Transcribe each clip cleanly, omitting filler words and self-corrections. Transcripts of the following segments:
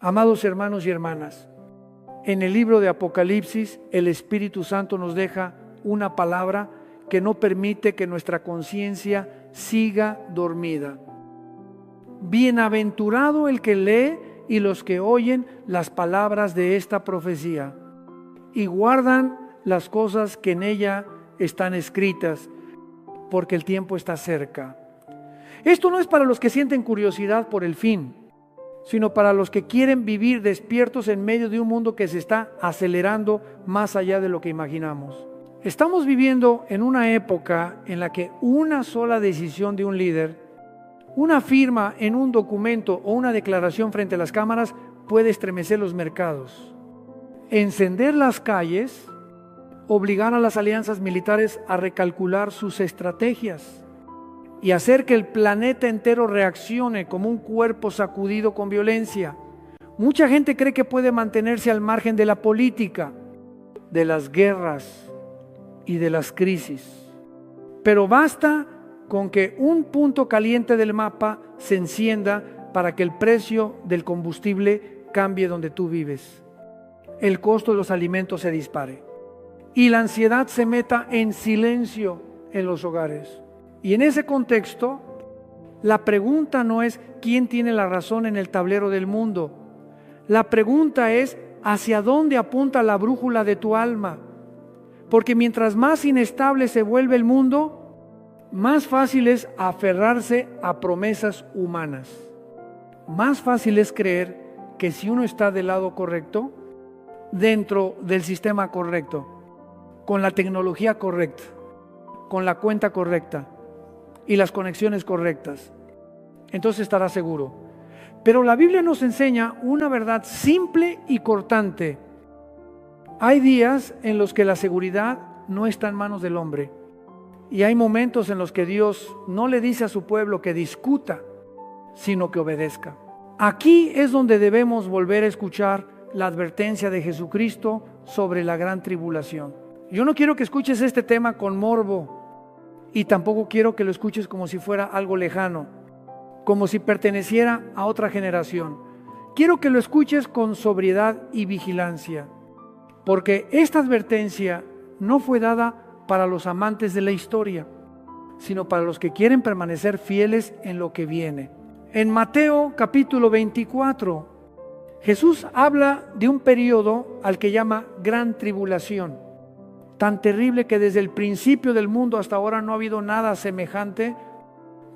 Amados hermanos y hermanas, en el libro de Apocalipsis, el Espíritu Santo nos deja una palabra que no permite que nuestra conciencia siga dormida. Bienaventurado el que lee y los que oyen las palabras de esta profecía y guardan las cosas que en ella están escritas, porque el tiempo está cerca. Esto no es para los que sienten curiosidad por el fin, sino para los que quieren vivir despiertos en medio de un mundo que se está acelerando más allá de lo que imaginamos. Estamos viviendo en una época en la que una sola decisión de un líder, una firma en un documento o una declaración frente a las cámaras puede estremecer los mercados, encender las calles, obligar a las alianzas militares a recalcular sus estrategias y hacer que el planeta entero reaccione como un cuerpo sacudido con violencia. Mucha gente cree que puede mantenerse al margen de la política, de las guerras y de las crisis. Pero basta con que un punto caliente del mapa se encienda para que el precio del combustible cambie donde tú vives, el costo de los alimentos se dispare y la ansiedad se meta en silencio en los hogares. Y en ese contexto, la pregunta no es quién tiene la razón en el tablero del mundo. La pregunta es hacia dónde apunta la brújula de tu alma. Porque mientras más inestable se vuelve el mundo, más fácil es aferrarse a promesas humanas. Más fácil es creer que si uno está del lado correcto, dentro del sistema correcto, con la tecnología correcta, con la cuenta correcta y las conexiones correctas, entonces estará seguro. Pero la Biblia nos enseña una verdad simple y cortante. Hay días en los que la seguridad no está en manos del hombre y hay momentos en los que Dios no le dice a su pueblo que discuta, sino que obedezca. Aquí es donde debemos volver a escuchar la advertencia de Jesucristo sobre la gran tribulación. Yo no quiero que escuches este tema con morbo y tampoco quiero que lo escuches como si fuera algo lejano, como si perteneciera a otra generación. Quiero que lo escuches con sobriedad y vigilancia, porque esta advertencia no fue dada para los amantes de la historia, sino para los que quieren permanecer fieles en lo que viene. En Mateo capítulo 24, Jesús habla de un periodo al que llama gran tribulación, tan terrible que desde el principio del mundo hasta ahora no ha habido nada semejante,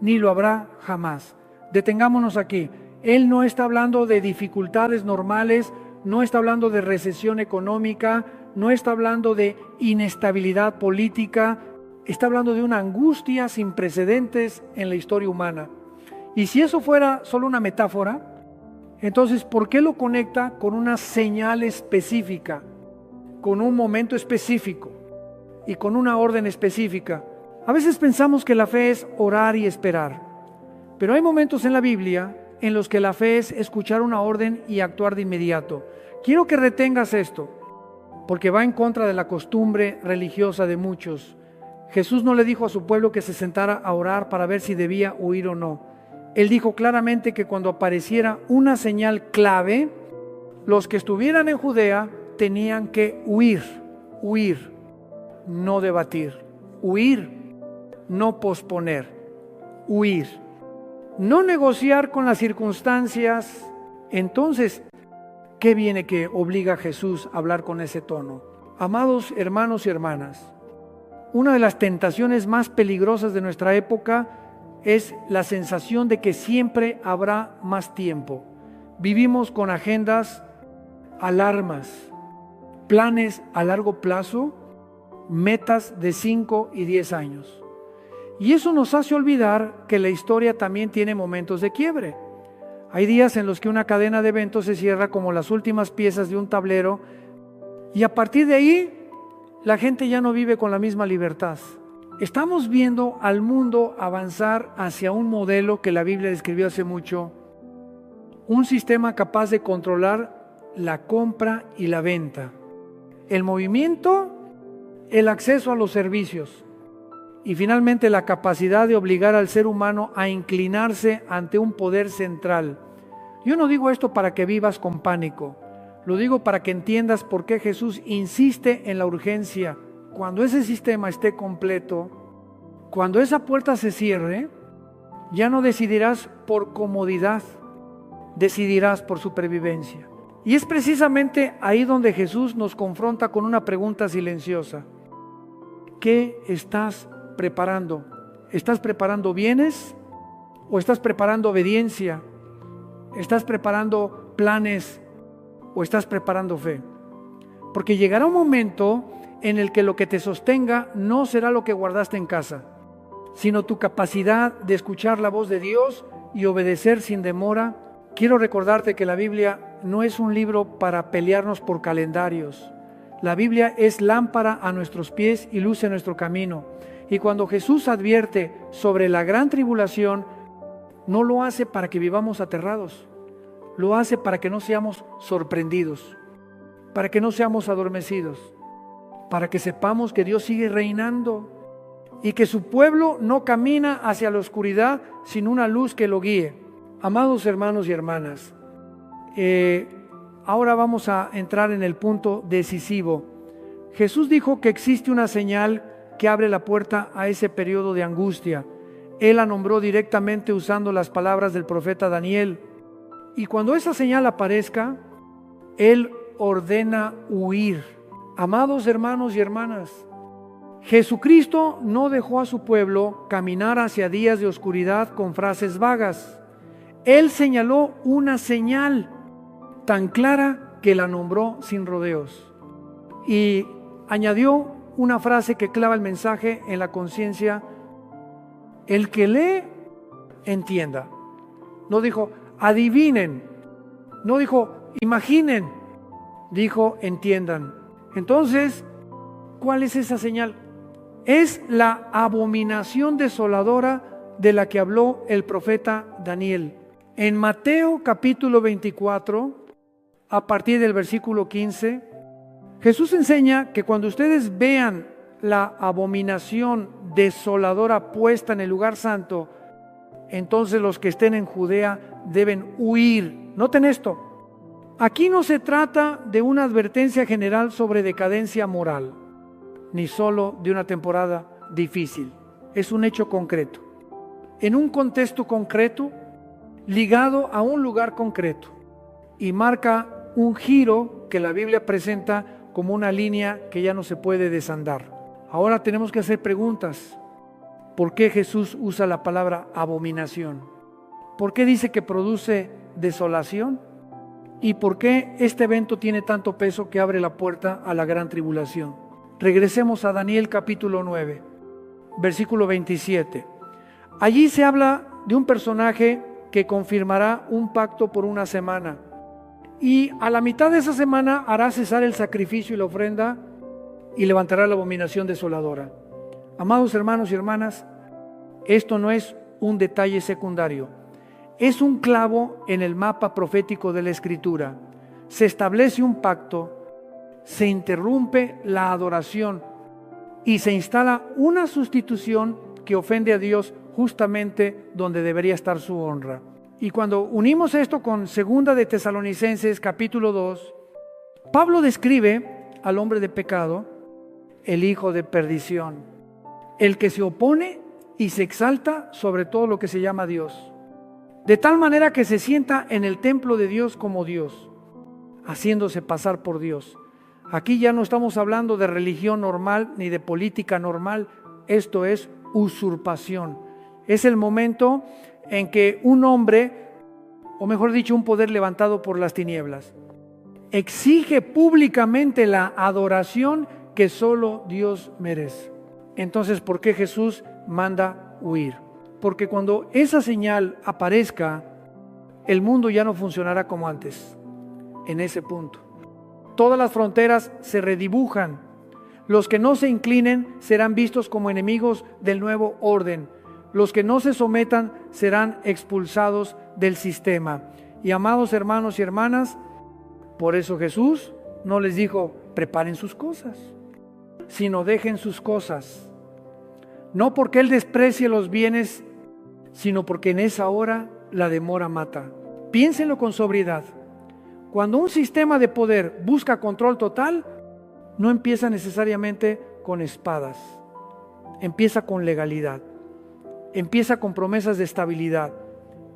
ni lo habrá jamás. Detengámonos aquí. Él no está hablando de dificultades normales, no está hablando de recesión económica, no está hablando de inestabilidad política, está hablando de una angustia sin precedentes en la historia humana. Y si eso fuera solo una metáfora, entonces ¿por qué lo conecta con una señal específica, con un momento específico y con una orden específica? A veces pensamos que la fe es orar y esperar, pero hay momentos en la Biblia en los que la fe es escuchar una orden y actuar de inmediato. Quiero que retengas esto, porque va en contra de la costumbre religiosa de muchos. Jesús no le dijo a su pueblo que se sentara a orar para ver si debía huir o no. Él dijo claramente que cuando apareciera una señal clave, los que estuvieran en Judea tenían que huir, no debatir, huir, no posponer, huir, no negociar con las circunstancias. Entonces, ¿qué viene que obliga a Jesús a hablar con ese tono? Amados hermanos y hermanas, una de las tentaciones más peligrosas de nuestra época es la sensación de que siempre habrá más tiempo. Vivimos con agendas, alarmas, planes a largo plazo, metas de 5 y 10 años. Y eso nos hace olvidar que la historia también tiene momentos de quiebre. Hay días en los que una cadena de eventos se cierra como las últimas piezas de un tablero y a partir de ahí la gente ya no vive con la misma libertad. Estamos viendo al mundo avanzar hacia un modelo que la Biblia describió hace mucho, un sistema capaz de controlar la compra y la venta, el movimiento, el acceso a los servicios y finalmente la capacidad de obligar al ser humano a inclinarse ante un poder central. Yo no digo esto para que vivas con pánico, lo digo para que entiendas por qué Jesús insiste en la urgencia. Cuando ese sistema esté completo, cuando esa puerta se cierre, ya no decidirás por comodidad, decidirás por supervivencia. Y es precisamente ahí donde Jesús nos confronta con una pregunta silenciosa. ¿Qué estás preparando? ¿Estás preparando bienes o estás preparando obediencia? ¿Estás preparando planes o estás preparando fe? Porque llegará un momento en el que lo que te sostenga no será lo que guardaste en casa, sino tu capacidad de escuchar la voz de Dios y obedecer sin demora. Quiero recordarte que la Biblia no es un libro para pelearnos por calendarios. La Biblia es lámpara a nuestros pies y luz en nuestro camino. Y cuando Jesús advierte sobre la gran tribulación, no lo hace para que vivamos aterrados. Lo hace para que no seamos sorprendidos, para que no seamos adormecidos, para que sepamos que Dios sigue reinando y que su pueblo no camina hacia la oscuridad sin una luz que lo guíe. Amados hermanos y hermanas, ahora vamos a entrar en el punto decisivo. Jesús dijo que existe una señal que abre la puerta a ese periodo de angustia. Él la nombró directamente usando las palabras del profeta Daniel. Y cuando esa señal aparezca, Él ordena huir. Amados hermanos y hermanas, Jesucristo no dejó a su pueblo caminar hacia días de oscuridad con frases vagas. Él señaló una señal tan clara que la nombró sin rodeos. Y añadió una frase que clava el mensaje en la conciencia: el que lee, entienda. No dijo adivinen, no dijo imaginen, dijo entiendan. Entonces, ¿cuál es esa señal? Es la abominación desoladora de la que habló el profeta Daniel. En Mateo capítulo 24, a partir del versículo 15, Jesús enseña que cuando ustedes vean la abominación desoladora puesta en el lugar santo, entonces los que estén en Judea deben huir. Noten esto. Aquí no se trata de una advertencia general sobre decadencia moral, ni solo de una temporada difícil. Es un hecho concreto, en un contexto concreto, ligado a un lugar concreto, y marca un giro que la Biblia presenta como una línea que ya no se puede desandar. Ahora tenemos que hacer preguntas. ¿Por qué Jesús usa la palabra abominación? ¿Por qué dice que produce desolación? ¿Y por qué este evento tiene tanto peso que abre la puerta a la gran tribulación? Regresemos a Daniel capítulo 9, versículo 27. Allí se habla de un personaje que confirmará un pacto por una semana. Y a la mitad de esa semana hará cesar el sacrificio y la ofrenda y levantará la abominación desoladora. Amados hermanos y hermanas, esto no es un detalle secundario. Es un clavo en el mapa profético de la Escritura. Se establece un pacto, se interrumpe la adoración y se instala una sustitución que ofende a Dios justamente donde debería estar su honra. Y cuando unimos esto con 2 de Tesalonicenses capítulo 2, Pablo describe al hombre de pecado, el hijo de perdición, el que se opone y se exalta sobre todo lo que se llama Dios, de tal manera que se sienta en el templo de Dios como Dios, haciéndose pasar por Dios. Aquí ya no estamos hablando de religión normal ni de política normal, esto es usurpación. Es el momento en que un hombre, o mejor dicho, un poder levantado por las tinieblas, exige públicamente la adoración que solo Dios merece. Entonces, ¿por qué Jesús manda huir? Porque cuando esa señal aparezca, el mundo ya no funcionará como antes. En ese punto, todas las fronteras se redibujan. Los que no se inclinen serán vistos como enemigos del nuevo orden. Los que no se sometan serán expulsados del sistema. Y amados hermanos y hermanas, por eso Jesús no les dijo, preparen sus cosas, sino dejen sus cosas. No porque Él desprecie los bienes, sino porque en esa hora la demora mata. piénsenlo con sobriedad. Cuando un sistema de poder busca control total, no empieza necesariamente con espadas, empieza con legalidad, empieza con promesas de estabilidad,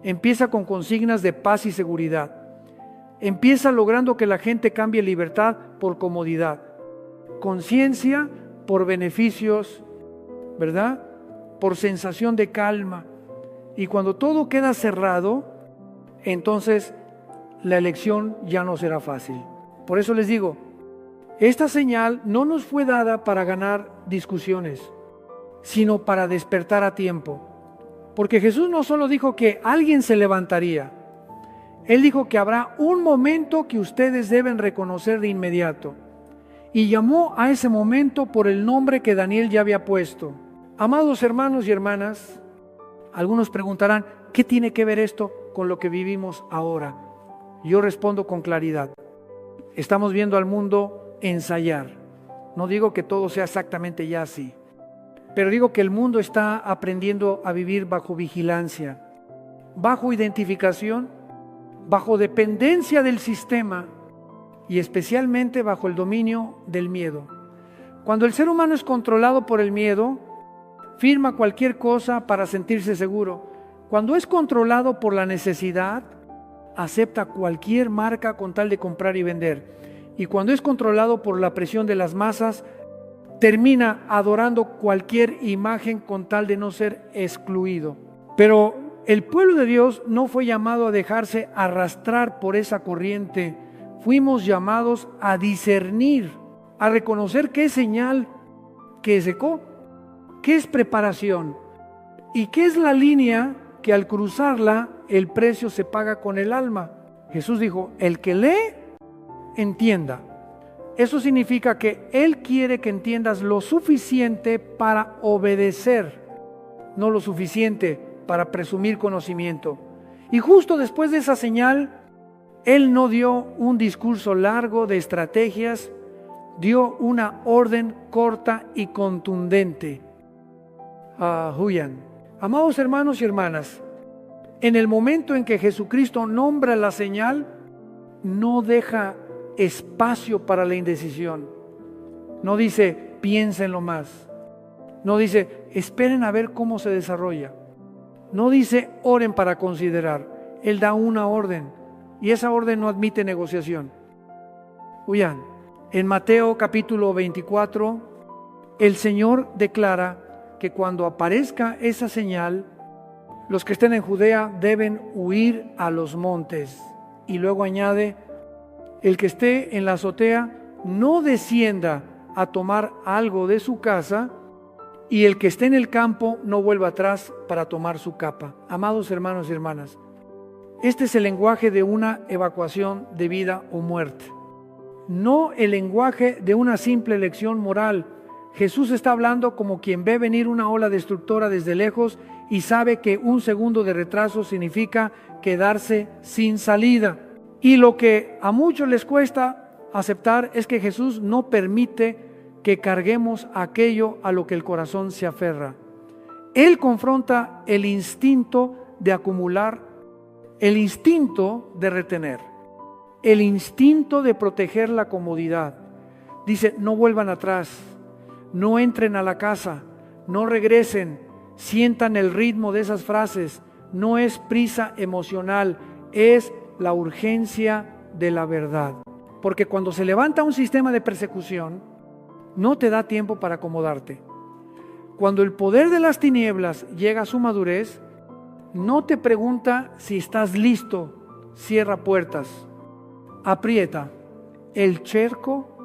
empieza con consignas de paz y seguridad, empieza logrando que la gente cambie libertad por comodidad, conciencia por beneficios, ¿verdad? Por sensación de calma. Y cuando todo queda cerrado, entonces la elección ya no será fácil. Por eso les digo, esta señal no nos fue dada para ganar discusiones, sino para despertar a tiempo. Porque Jesús no solo dijo que alguien se levantaría, Él dijo que habrá un momento que ustedes deben reconocer de inmediato. Y llamó a ese momento por el nombre que Daniel ya había puesto. Amados hermanos y hermanas, algunos preguntarán, ¿qué tiene que ver esto con lo que vivimos ahora? Yo respondo con claridad. Estamos viendo al mundo ensayar. No digo que todo sea exactamente ya así, pero digo que el mundo está aprendiendo a vivir bajo vigilancia, bajo identificación, bajo dependencia del sistema y especialmente bajo el dominio del miedo. Cuando el ser humano es controlado por el miedo, firma cualquier cosa para sentirse seguro. Cuando es controlado por la necesidad, acepta cualquier marca con tal de comprar y vender. Y cuando es controlado por la presión de las masas, termina adorando cualquier imagen con tal de no ser excluido. Pero el pueblo de Dios no fue llamado a dejarse arrastrar por esa corriente. Fuimos llamados a discernir, a reconocer qué es señal que secó, qué es preparación y qué es la línea que al cruzarla el precio se paga con el alma. Jesús dijo, el que lee, entienda. Eso significa que Él quiere que entiendas lo suficiente para obedecer, no lo suficiente para presumir conocimiento. Y justo después de esa señal, Él no dio un discurso largo de estrategias, dio una orden corta y contundente. Huyan. Amados hermanos y hermanas, en el momento en que Jesucristo nombra la señal, no deja espacio para la indecisión. No dice, piénsenlo más. No dice, esperen a ver cómo se desarrolla. No dice, oren para considerar. Él da una orden y esa orden no admite negociación. Huyan. En Mateo capítulo 24, el Señor declara que cuando aparezca esa señal, los que estén en Judea deben huir a los montes. Y luego añade, el que esté en la azotea no descienda a tomar algo de su casa, y el que esté en el campo no vuelva atrás para tomar su capa. Amados hermanos y hermanas, este es el lenguaje de una evacuación de vida o muerte, no el lenguaje de una simple lección moral. Jesús está hablando como quien ve venir una ola destructora desde lejos y sabe que un segundo de retraso significa quedarse sin salida. Y lo que a muchos les cuesta aceptar es que Jesús no permite que carguemos aquello a lo que el corazón se aferra. Él confronta el instinto de acumular, el instinto de retener, el instinto de proteger la comodidad. Dice, no vuelvan atrás, no entren a la casa, no regresen, sientan el ritmo de esas frases. No es prisa emocional, es la urgencia de la verdad. Porque cuando se levanta un sistema de persecución, no te da tiempo para acomodarte. Cuando el poder de las tinieblas llega a su madurez, no te pregunta si estás listo, cierra puertas, aprieta el cerco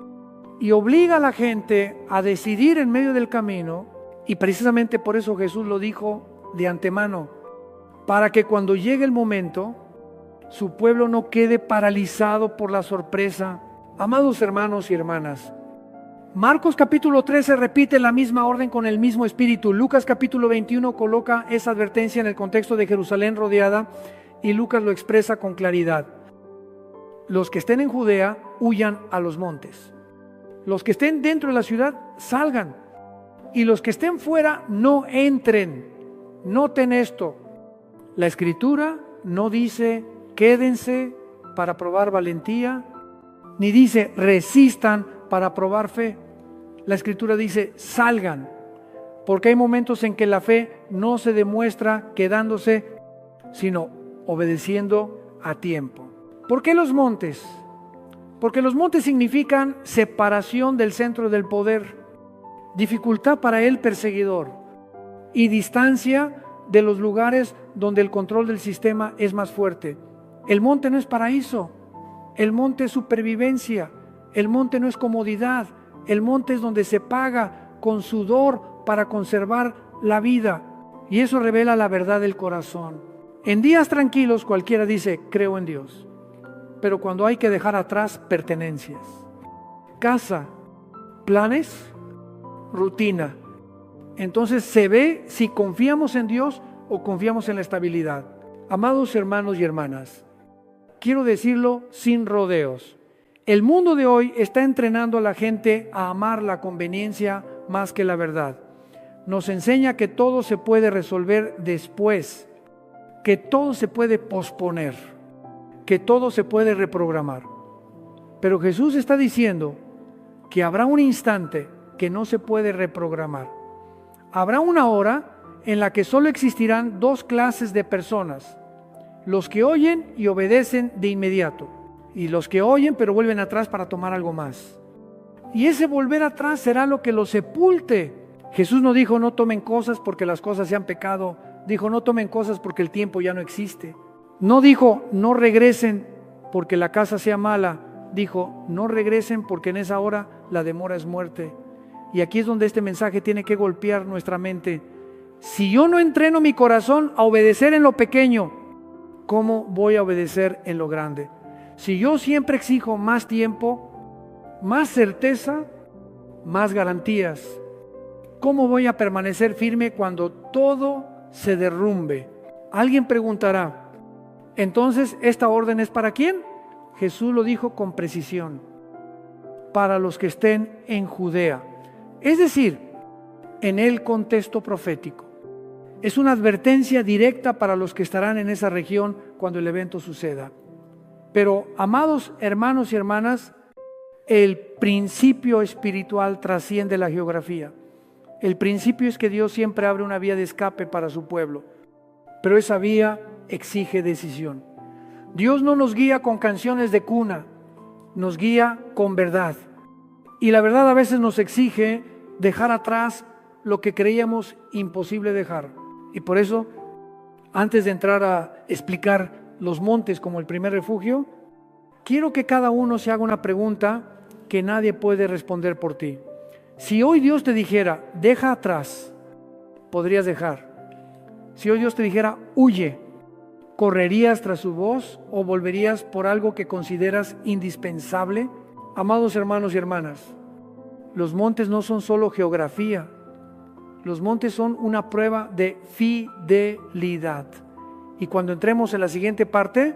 y obliga a la gente a decidir en medio del camino. Y precisamente por eso Jesús lo dijo de antemano, para que cuando llegue el momento, su pueblo no quede paralizado por la sorpresa. Amados hermanos y hermanas, Marcos capítulo 13 repite la misma orden con el mismo espíritu. Lucas capítulo 21 coloca esa advertencia en el contexto de Jerusalén rodeada y Lucas lo expresa con claridad. Los que estén en Judea huyan a los montes. Los que estén dentro de la ciudad salgan. Y los que estén fuera no entren. Noten esto. La Escritura no dice quédense para probar valentía, ni dice resistan para probar fe. La Escritura dice salgan, porque hay momentos en que la fe no se demuestra quedándose, sino obedeciendo a tiempo. ¿Por qué los montes? Porque los montes significan separación del centro del poder, dificultad para el perseguidor y distancia de los lugares donde el control del sistema es más fuerte. El monte no es paraíso, el monte es supervivencia, el monte no es comodidad, el monte es donde se paga con sudor para conservar la vida, y eso revela la verdad del corazón. En días tranquilos cualquiera dice creo en Dios, pero cuando hay que dejar atrás pertenencias, casa, planes, rutina, entonces se ve si confiamos en Dios o confiamos en la estabilidad. Amados hermanos y hermanas, quiero decirlo sin rodeos. El mundo de hoy está entrenando a la gente a amar la conveniencia más que la verdad. Nos enseña que todo se puede resolver después, que todo se puede posponer, que todo se puede reprogramar. Pero Jesús está diciendo que habrá un instante que no se puede reprogramar. Habrá una hora en la que solo existirán dos clases de personas: los que oyen y obedecen de inmediato, y los que oyen pero vuelven atrás para tomar algo más. Y ese volver atrás será lo que los sepulte. Jesús no dijo no tomen cosas porque las cosas sean pecado, dijo no tomen cosas porque el tiempo ya no existe. No dijo no regresen porque la casa sea mala, dijo no regresen porque en esa hora la demora es muerte. Y aquí es donde este mensaje tiene que golpear nuestra mente. Si yo no entreno mi corazón a obedecer en lo pequeño, ¿cómo voy a obedecer en lo grande? Si yo siempre exijo más tiempo, más certeza, más garantías, ¿cómo voy a permanecer firme cuando todo se derrumbe? Alguien preguntará, entonces, ¿esta orden es para quién? Jesús lo dijo con precisión: para los que estén en Judea. Es decir, en el contexto profético. Es una advertencia directa para los que estarán en esa región cuando el evento suceda. Pero, amados hermanos y hermanas, el principio espiritual trasciende la geografía. El principio es que Dios siempre abre una vía de escape para su pueblo, pero esa vía exige decisión. Dios no nos guía con canciones de cuna, nos guía con verdad. Y la verdad a veces nos exige dejar atrás lo que creíamos imposible dejar. Y por eso, antes de entrar a explicar los montes como el primer refugio, quiero que cada uno se haga una pregunta que nadie puede responder por ti. Si hoy Dios te dijera, deja atrás, podrías dejar. Si hoy Dios te dijera, huye, ¿correrías tras su voz o volverías por algo que consideras indispensable? Amados hermanos y hermanas, los montes no son solo geografía, los montes son una prueba de fidelidad. Y cuando entremos en la siguiente parte,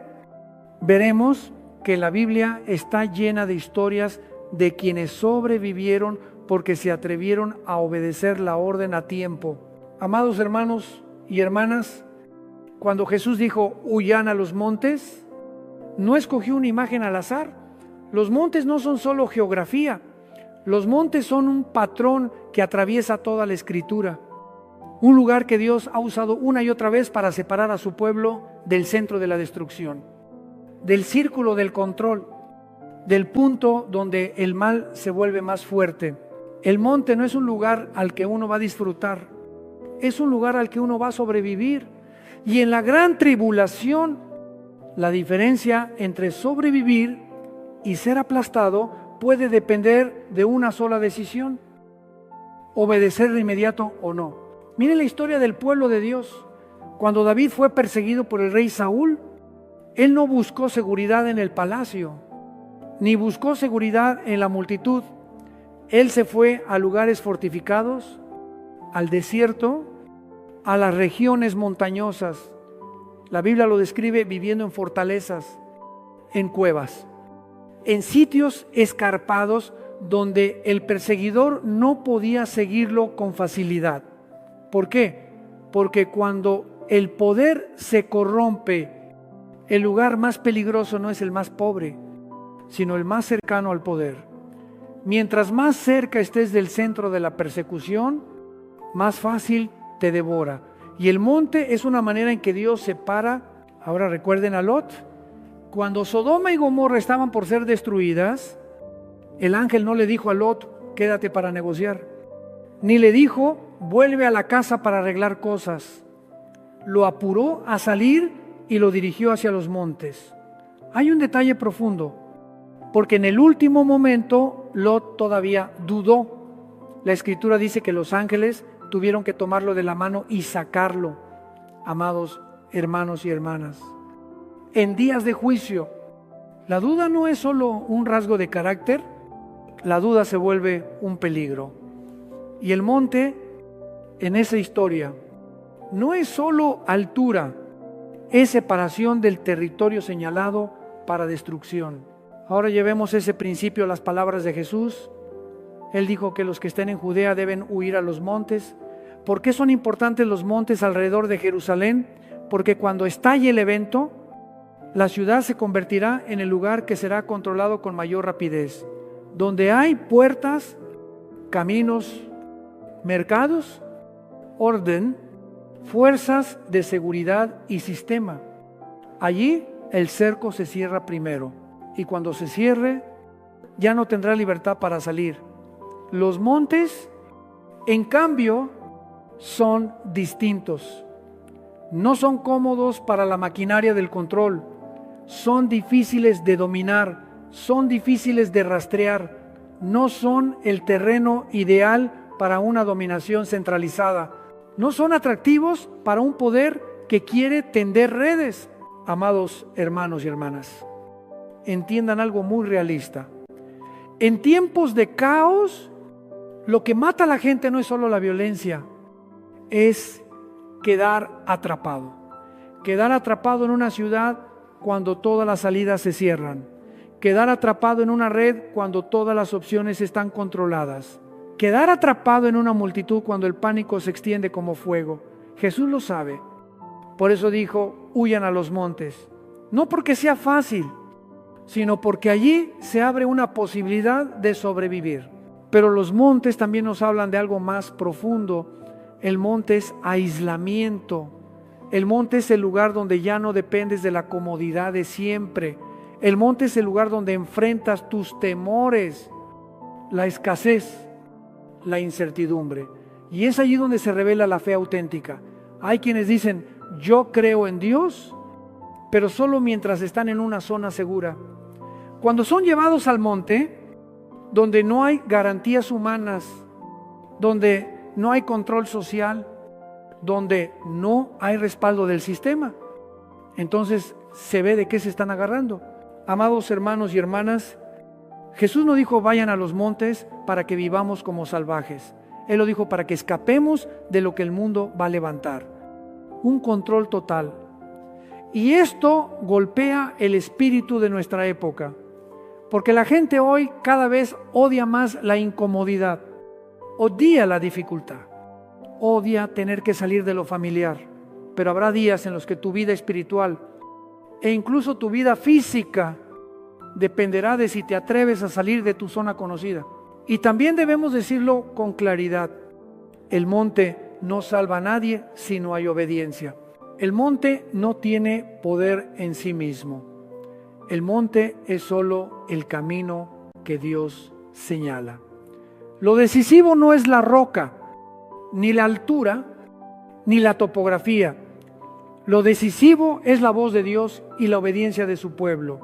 veremos que la Biblia está llena de historias de quienes sobrevivieron porque se atrevieron a obedecer la orden a tiempo. Amados hermanos y hermanas, cuando Jesús dijo, huyan a los montes, no escogió una imagen al azar. Los montes no son solo geografía, los montes son un patrón que atraviesa toda la Escritura. Un lugar que Dios ha usado una y otra vez para separar a su pueblo del centro de la destrucción, del círculo del control, del punto donde el mal se vuelve más fuerte. El monte no es un lugar al que uno va a disfrutar, es un lugar al que uno va a sobrevivir. Y en la gran tribulación, la diferencia entre sobrevivir y ser aplastado puede depender de una sola decisión: obedecer de inmediato o no. Miren la historia del pueblo de Dios. Cuando David fue perseguido por el rey Saúl, él no buscó seguridad en el palacio, ni buscó seguridad en la multitud. Él se fue a lugares fortificados, al desierto, a las regiones montañosas. La Biblia lo describe viviendo en fortalezas, en cuevas, en sitios escarpados donde el perseguidor no podía seguirlo con facilidad. ¿Por qué? Porque cuando el poder se corrompe, El lugar más peligroso no es el más pobre, sino el más cercano al poder. Mientras más cerca estés del centro de la persecución, más fácil te devora. Y el monte es una manera en que Dios separa. Ahora recuerden a Lot. Cuando Sodoma y Gomorra estaban por ser destruidas, el ángel no le dijo a Lot, quédate para negociar. Ni le dijo, vuelve a la casa para arreglar cosas. Lo apuró a salir y lo dirigió hacia los montes. Hay un detalle profundo, porque en el último momento Lot todavía dudó. La Escritura dice que los ángeles tuvieron que tomarlo de la mano y sacarlo. Amados hermanos y hermanas, en días de juicio, la duda no es solo un rasgo de carácter, la duda se vuelve un peligro. Y el monte, en esa historia, no es solo altura, es separación del territorio señalado para destrucción. Ahora llevemos ese principio a las palabras de Jesús. Él dijo que los que estén en Judea deben huir a los montes. ¿Por qué son importantes los montes alrededor de Jerusalén? Porque cuando estalle el evento, la ciudad se convertirá en el lugar que será controlado con mayor rapidez. Donde hay puertas, caminos, mercados, orden, fuerzas de seguridad y sistema. Allí el cerco se cierra primero y cuando se cierre ya no tendrá libertad para salir. Los montes, en cambio, son distintos. No son cómodos para la maquinaria del control. Son difíciles de dominar, son difíciles de rastrear. No son el terreno ideal para una dominación centralizada. No son atractivos para un poder que quiere tender redes. Amados hermanos y hermanas, entiendan algo muy realista. En tiempos de caos, lo que mata a la gente no es solo la violencia, es quedar atrapado. Quedar atrapado en una ciudad cuando todas las salidas se cierran. Quedar atrapado en una red cuando todas las opciones están controladas. Quedar atrapado en una multitud cuando el pánico se extiende como fuego. Jesús lo sabe. Por eso dijo, huyan a los montes. No porque sea fácil, sino porque allí se abre una posibilidad de sobrevivir. Pero los montes también nos hablan de algo más profundo. El monte es aislamiento. El monte es el lugar donde ya no dependes de la comodidad de siempre. El monte es el lugar donde enfrentas tus temores, la escasez, la incertidumbre. Y es allí donde se revela la fe auténtica. Hay quienes dicen, yo creo en Dios, pero solo mientras están en una zona segura. Cuando son llevados al monte, donde no hay garantías humanas, donde no hay control social, donde no hay respaldo del sistema, entonces se ve de qué se están agarrando. Amados hermanos y hermanas, Jesús no dijo vayan a los montes para que vivamos como salvajes. Él lo dijo para que escapemos de lo que el mundo va a levantar. Un control total. Y esto golpea el espíritu de nuestra época, porque la gente hoy cada vez odia más la incomodidad, odia la dificultad, odia tener que salir de lo familiar. Pero habrá días en los que tu vida espiritual e incluso tu vida física dependerá de si te atreves a salir de tu zona conocida. Y también debemos decirlo con claridad, el monte no salva a nadie si no hay obediencia. El monte no tiene poder en sí mismo. El monte es solo el camino que Dios señala. Lo decisivo no es la roca, ni la altura, ni la topografía. Lo decisivo es la voz de Dios y la obediencia de su pueblo.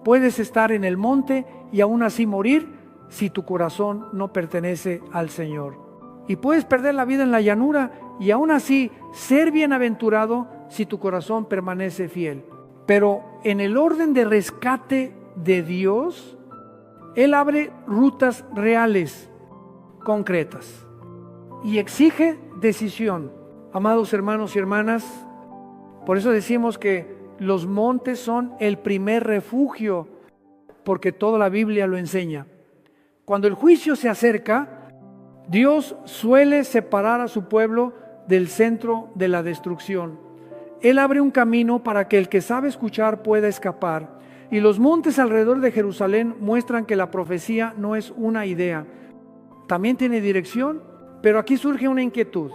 Puedes estar en el monte y aún así morir si tu corazón no pertenece al Señor. Y puedes perder la vida en la llanura y aún así ser bienaventurado si tu corazón permanece fiel. Pero en el orden de rescate de Dios, Él abre rutas reales, concretas, y exige decisión. Amados hermanos y hermanas, por eso decimos que los montes son el primer refugio, porque toda la Biblia lo enseña. Cuando el juicio se acerca, Dios suele separar a su pueblo del centro de la destrucción. Él abre un camino para que el que sabe escuchar pueda escapar. Y los montes alrededor de Jerusalén muestran que la profecía no es una idea. También tiene dirección, pero aquí surge una inquietud.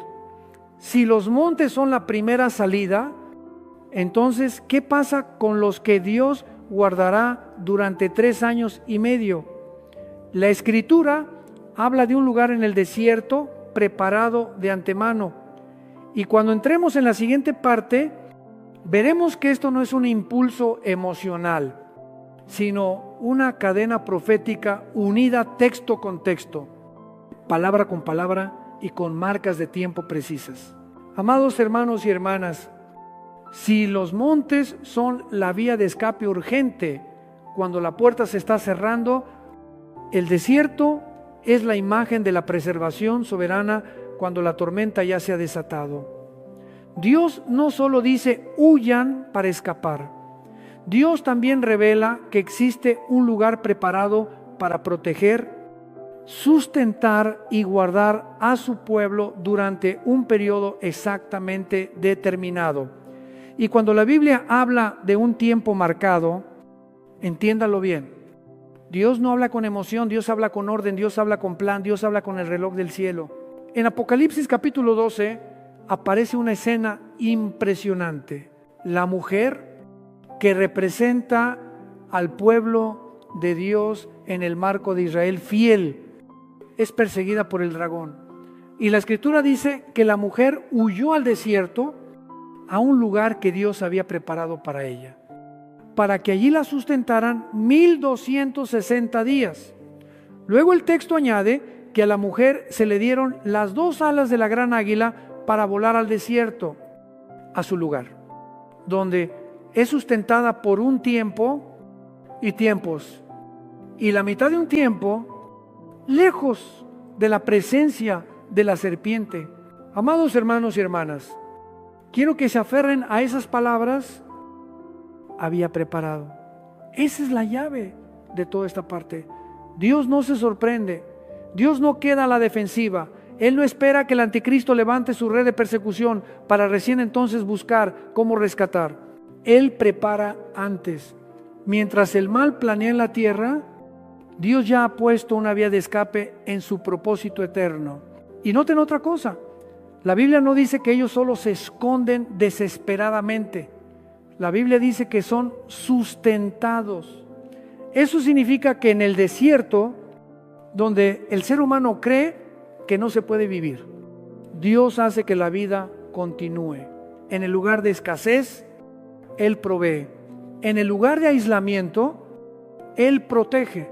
Si los montes son la primera salida, entonces, ¿qué pasa con los que Dios guardará durante 3 años y medio? La Escritura habla de un lugar en el desierto preparado de antemano. Y cuando entremos en la siguiente parte, veremos que esto no es un impulso emocional, sino una cadena profética unida texto con texto, palabra con palabra y con marcas de tiempo precisas. Amados hermanos y hermanas, si los montes son la vía de escape urgente cuando la puerta se está cerrando, el desierto es la imagen de la preservación soberana cuando la tormenta ya se ha desatado. Dios no solo dice huyan para escapar, Dios también revela que existe un lugar preparado para proteger, sustentar y guardar a su pueblo durante un periodo exactamente determinado. Y cuando la Biblia habla de un tiempo marcado, entiéndalo bien, Dios no habla con emoción, Dios habla con orden, Dios habla con plan, Dios habla con el reloj del cielo. En Apocalipsis capítulo 12 aparece una escena impresionante. La mujer que representa al pueblo de Dios en el marco de Israel fiel es perseguida por el dragón. Y la Escritura dice que la mujer huyó al desierto a un lugar que Dios había preparado para ella, para que allí la sustentaran 1260 días. Luego el texto añade que a la mujer se le dieron las 2 alas de la gran águila para volar al desierto, a su lugar, donde es sustentada por un tiempo y tiempos, y la mitad de un tiempo lejos de la presencia de la serpiente. Amados hermanos y hermanas, quiero que se aferren a esas palabras. Había preparado. Esa es la llave de toda esta parte. Dios no se sorprende. Dios no queda a la defensiva. Él no espera que el anticristo levante su red de persecución para recién entonces buscar cómo rescatar. Él prepara antes. Mientras el mal planea en la tierra, Dios ya ha puesto una vía de escape en su propósito eterno. Y noten otra cosa. La Biblia no dice que ellos solo se esconden desesperadamente. La Biblia dice que son sustentados. Eso significa que en el desierto, donde el ser humano cree que no se puede vivir, Dios hace que la vida continúe. En el lugar de escasez, Él provee. En el lugar de aislamiento, Él protege.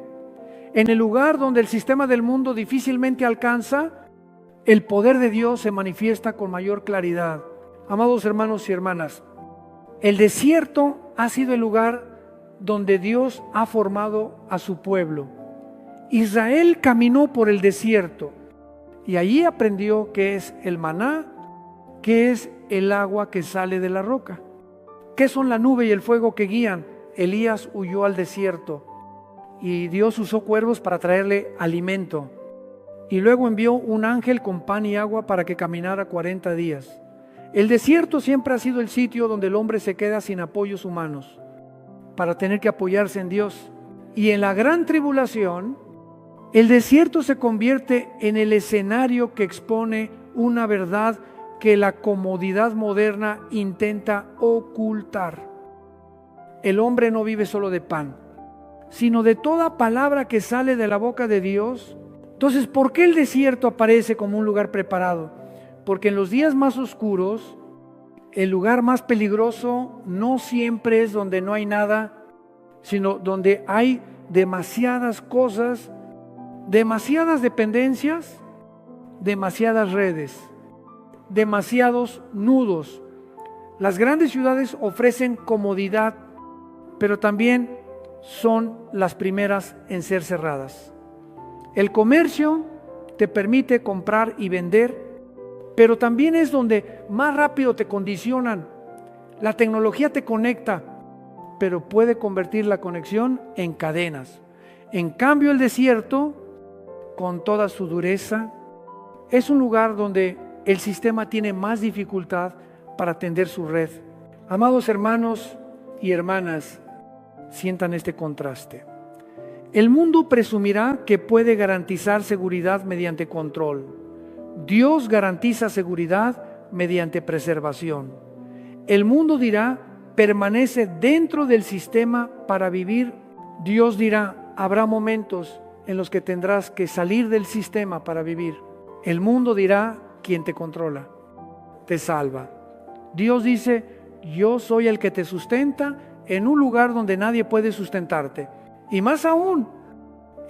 En el lugar donde el sistema del mundo difícilmente alcanza, el poder de Dios se manifiesta con mayor claridad. Amados hermanos y hermanas, el desierto ha sido el lugar donde Dios ha formado a su pueblo. Israel caminó por el desierto y allí aprendió qué es el maná, qué es el agua que sale de la roca, qué son la nube y el fuego que guían. Elías huyó al desierto y Dios usó cuervos para traerle alimento. Y luego envió un ángel con pan y agua para que caminara 40 días. El desierto siempre ha sido el sitio donde el hombre se queda sin apoyos humanos, para tener que apoyarse en Dios. Y en la gran tribulación, el desierto se convierte en el escenario que expone una verdad que la comodidad moderna intenta ocultar. El hombre no vive solo de pan, sino de toda palabra que sale de la boca de Dios. Entonces, ¿por qué el desierto aparece como un lugar preparado? Porque en los días más oscuros, el lugar más peligroso no siempre es donde no hay nada, sino donde hay demasiadas cosas, demasiadas dependencias, demasiadas redes, demasiados nudos. Las grandes ciudades ofrecen comodidad, pero también son las primeras en ser cerradas. El comercio te permite comprar y vender, pero también es donde más rápido te condicionan. La tecnología te conecta, pero puede convertir la conexión en cadenas. En cambio, el desierto, con toda su dureza, es un lugar donde el sistema tiene más dificultad para tender su red. Amados hermanos y hermanas, sientan este contraste. El mundo presumirá que puede garantizar seguridad mediante control. Dios garantiza seguridad mediante preservación. El mundo dirá, permanece dentro del sistema para vivir. Dios dirá, habrá momentos en los que tendrás que salir del sistema para vivir. El mundo dirá, quien te controla, te salva. Dios dice, yo soy el que te sustenta en un lugar donde nadie puede sustentarte. Y más aún,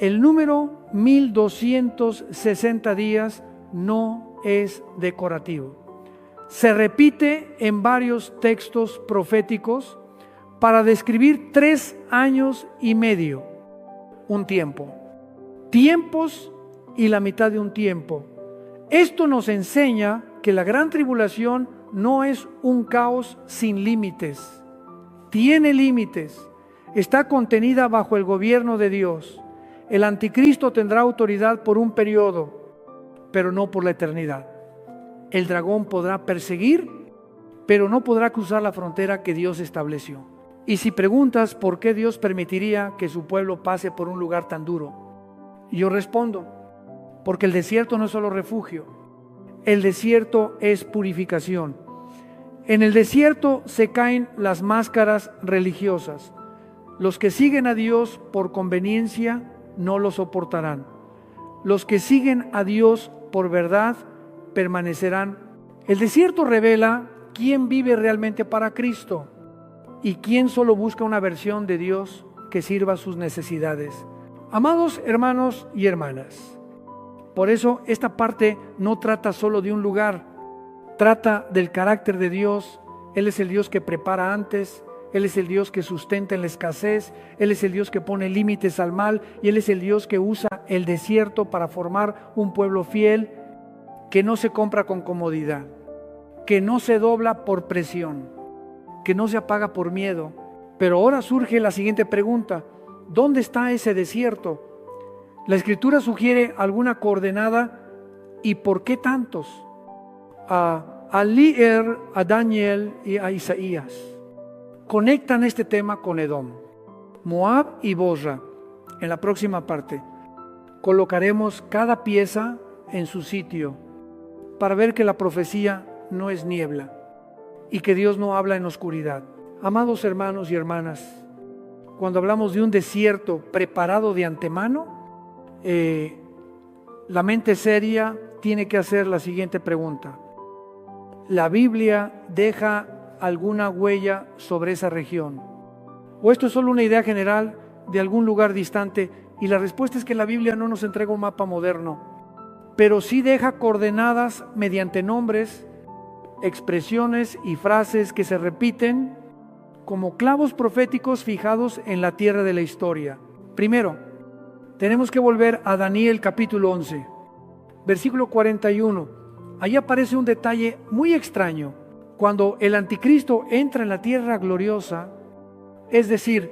el número 1260 días no es decorativo. Se repite en varios textos proféticos para describir 3 años y medio, un tiempo. Tiempos y la mitad de un tiempo. Esto nos enseña que la gran tribulación no es un caos sin límites. Tiene límites. Está contenida bajo el gobierno de Dios. El anticristo tendrá autoridad por un periodo, pero no por la eternidad. El dragón podrá perseguir, pero no podrá cruzar la frontera que Dios estableció. Y si preguntas por qué Dios permitiría que su pueblo pase por un lugar tan duro, yo respondo, porque el desierto no es solo refugio, el desierto es purificación. En el desierto se caen las máscaras religiosas. Los que siguen a Dios por conveniencia no lo soportarán. Los que siguen a Dios por verdad permanecerán. El desierto revela quién vive realmente para Cristo y quién solo busca una versión de Dios que sirva a sus necesidades. Amados hermanos y hermanas, por eso esta parte no trata solo de un lugar, trata del carácter de Dios. Él es el Dios que prepara antes, Él es el Dios que sustenta en la escasez, Él es el Dios que pone límites al mal y Él es el Dios que usa el desierto para formar un pueblo fiel que no se compra con comodidad, que no se dobla por presión, que no se apaga por miedo. Pero ahora surge la siguiente pregunta: ¿dónde está ese desierto? La Escritura sugiere alguna coordenada. ¿Y por qué tantos? A Lier, a Daniel y a Isaías conectan este tema con Edom, Moab y Bosra. En la próxima parte colocaremos cada pieza en su sitio para ver que la profecía no es niebla y que Dios no habla en oscuridad. Amados hermanos y hermanas, cuando hablamos de un desierto preparado de antemano, la mente seria tiene que hacer la siguiente pregunta: ¿la Biblia deja alguna huella sobre esa región? ¿O esto es solo una idea general de algún lugar distante? Y la respuesta es que la Biblia no nos entrega un mapa moderno, pero sí deja coordenadas mediante nombres, expresiones y frases que se repiten como clavos proféticos fijados en la tierra de la historia. Primero, tenemos que volver a Daniel capítulo 11, versículo 41. Allí aparece un detalle muy extraño. Cuando el anticristo entra en la tierra gloriosa, es decir,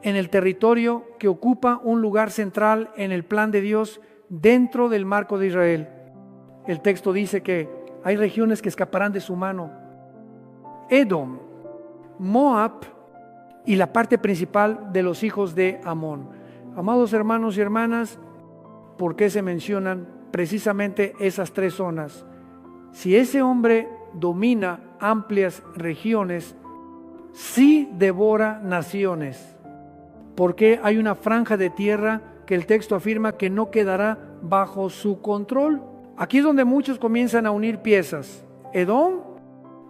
en el territorio que ocupa un lugar central en el plan de Dios dentro del marco de Israel, el texto dice que hay regiones que escaparán de su mano: Edom, Moab y la parte principal de los hijos de Amón. Amados hermanos y hermanas, ¿por qué se mencionan precisamente esas 3 zonas? Si ese hombre domina amplias regiones, sí devora naciones. ¿Por qué hay una franja de tierra que el texto afirma que no quedará bajo su control? Aquí es donde muchos comienzan a unir piezas. Edom,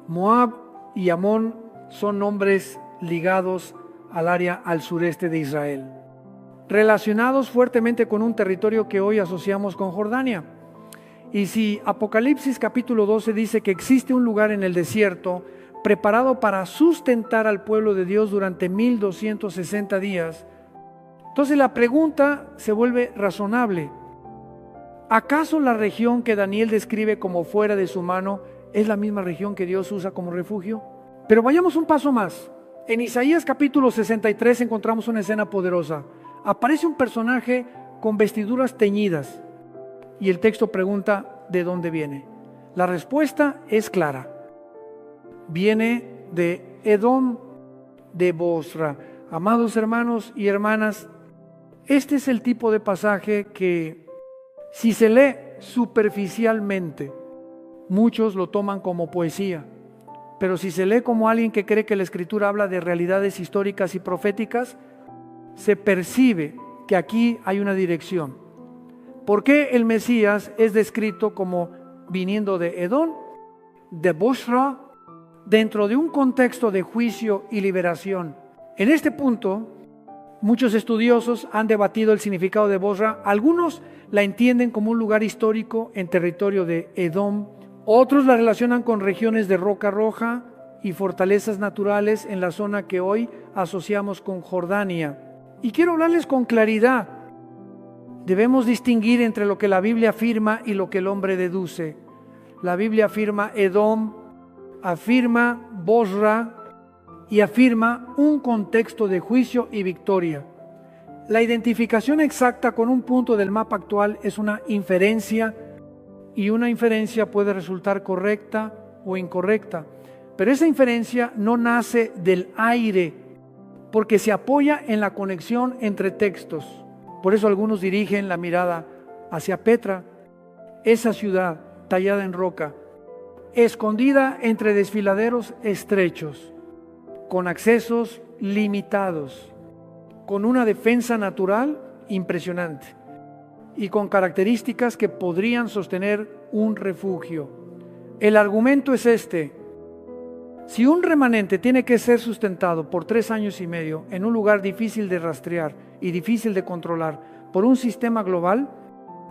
Moab y Amón son nombres ligados al área al sureste de Israel, relacionados fuertemente con un territorio que hoy asociamos con Jordania. Y si Apocalipsis capítulo 12 dice que existe un lugar en el desierto preparado para sustentar al pueblo de Dios durante 1260 días, entonces la pregunta se vuelve razonable. ¿Acaso la región que Daniel describe como fuera de su mano es la misma región que Dios usa como refugio? Pero vayamos un paso más. En Isaías capítulo 63 encontramos una escena poderosa. Aparece un personaje con vestiduras teñidas y el texto pregunta ¿de dónde viene? La respuesta es clara. Viene de Edom, de Bosra. Amados hermanos y hermanas, este es el tipo de pasaje que, si se lee superficialmente, muchos lo toman como poesía, pero si se lee como alguien que cree que la Escritura habla de realidades históricas y proféticas, se percibe que aquí hay una dirección. ¿Por qué el Mesías es descrito como viniendo de Edom, de Bosra, dentro de un contexto de juicio y liberación? En este punto, muchos estudiosos han debatido el significado de Bosra. Algunos la entienden como un lugar histórico en territorio de Edom, otros la relacionan con regiones de roca roja y fortalezas naturales en la zona que hoy asociamos con Jordania. Y quiero hablarles con claridad. Debemos distinguir entre lo que la Biblia afirma y lo que el hombre deduce. La Biblia afirma Edom, afirma Bosra y afirma un contexto de juicio y victoria. La identificación exacta con un punto del mapa actual es una inferencia, y una inferencia puede resultar correcta o incorrecta. Pero esa inferencia no nace del aire, porque se apoya en la conexión entre textos. Por eso algunos dirigen la mirada hacia Petra, esa ciudad tallada en roca, escondida entre desfiladeros estrechos, con accesos limitados, con una defensa natural impresionante y con características que podrían sostener un refugio. El argumento es este: si un remanente tiene que ser sustentado por 3 años y medio en un lugar difícil de rastrear y difícil de controlar por un sistema global,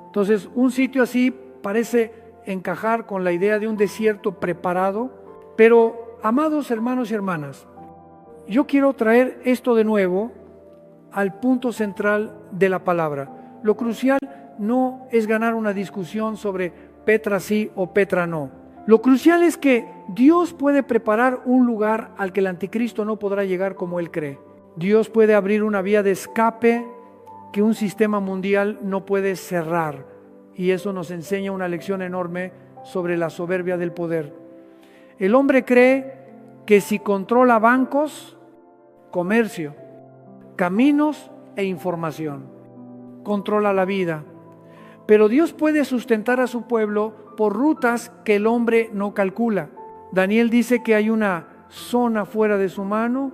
entonces un sitio así parece encajar con la idea de un desierto preparado. Pero, amados hermanos y hermanas, yo quiero traer esto de nuevo al punto central de la palabra. Lo crucial no es ganar una discusión sobre Petra sí o Petra no. Lo crucial es que Dios puede preparar un lugar al que el anticristo no podrá llegar como él cree. Dios puede abrir una vía de escape que un sistema mundial no puede cerrar. Y eso nos enseña una lección enorme sobre la soberbia del poder. El hombre cree que si controla bancos, comercio, caminos e información, controla la vida. Pero Dios puede sustentar a su pueblo por rutas que el hombre no calcula. Daniel dice que hay una zona fuera de su mano.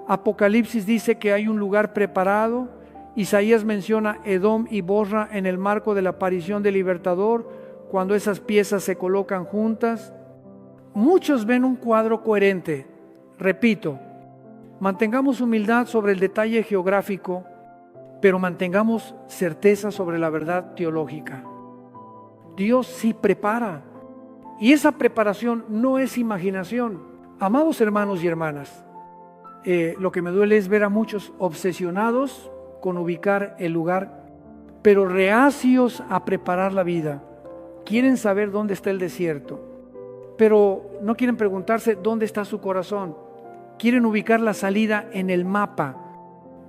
Apocalipsis dice que hay un lugar preparado. Isaías menciona Edom y Bosra en el marco de la aparición del libertador, cuando esas piezas se colocan juntas. Muchos ven un cuadro coherente. Repito, mantengamos humildad sobre el detalle geográfico, pero mantengamos certeza sobre la verdad teológica. Dios sí prepara, y esa preparación no es imaginación. Amados hermanos y hermanas, lo que me duele es ver a muchos obsesionados con ubicar el lugar, pero reacios a preparar la vida. Quieren saber dónde está el desierto, pero no quieren preguntarse dónde está su corazón. Quieren ubicar la salida en el mapa,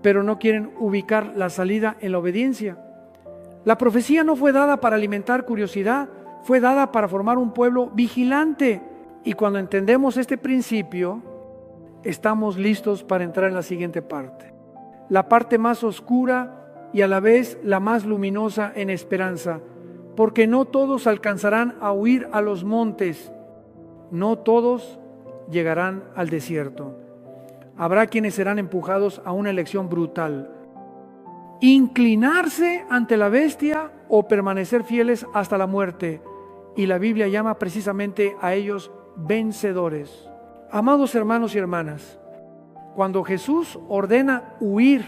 pero no quieren ubicar la salida en la obediencia. La profecía no fue dada para alimentar curiosidad, fue dada para formar un pueblo vigilante. Y cuando entendemos este principio, estamos listos para entrar en la siguiente parte. La parte más oscura y a la vez la más luminosa en esperanza, porque no todos alcanzarán a huir a los montes, no todos llegarán al desierto. Habrá quienes serán empujados a una elección brutal: inclinarse ante la bestia o permanecer fieles hasta la muerte. Y la Biblia llama precisamente a ellos vencedores. Amados hermanos y hermanas, cuando Jesús ordena huir,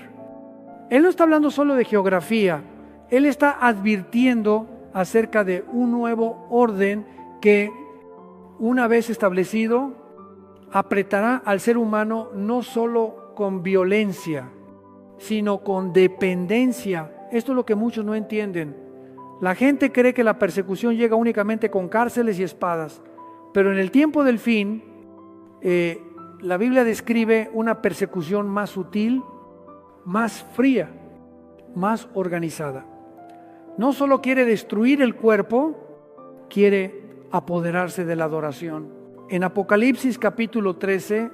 Él no está hablando solo de geografía. Él está advirtiendo acerca de un nuevo orden que, una vez establecido, apretará al ser humano no solo con violencia, sino con dependencia. Esto es lo que muchos no entienden. La gente cree que la persecución llega únicamente con cárceles y espadas, pero en el tiempo del fin, la Biblia describe una persecución más sutil, más fría, más organizada. No solo quiere destruir el cuerpo, quiere apoderarse de la adoración. En Apocalipsis capítulo 13,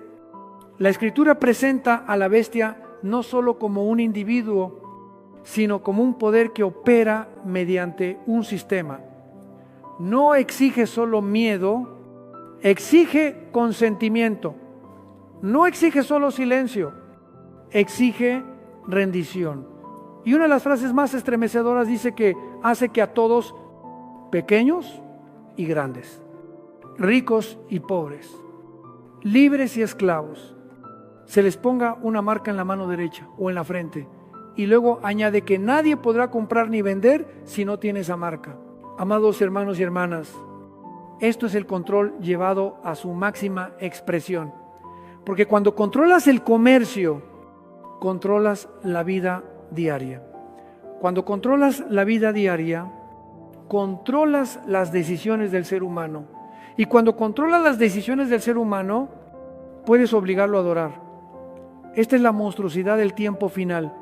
La Escritura presenta a la bestia no solo como un individuo, sino como un poder que opera mediante un sistema. No exige solo miedo, exige consentimiento. No exige solo silencio, exige rendición. Y una de las frases más estremecedoras dice que hace que a todos, pequeños y grandes, ricos y pobres, libres y esclavos, se les ponga una marca en la mano derecha o en la frente. Y luego añade que nadie podrá comprar ni vender si no tiene esa marca. Amados hermanos y hermanas, esto es el control llevado a su máxima expresión. Porque cuando controlas el comercio, controlas la vida diaria. Cuando controlas la vida diaria, controlas las decisiones del ser humano. Y cuando controlas las decisiones del ser humano, puedes obligarlo a adorar. Esta es la monstruosidad del tiempo final.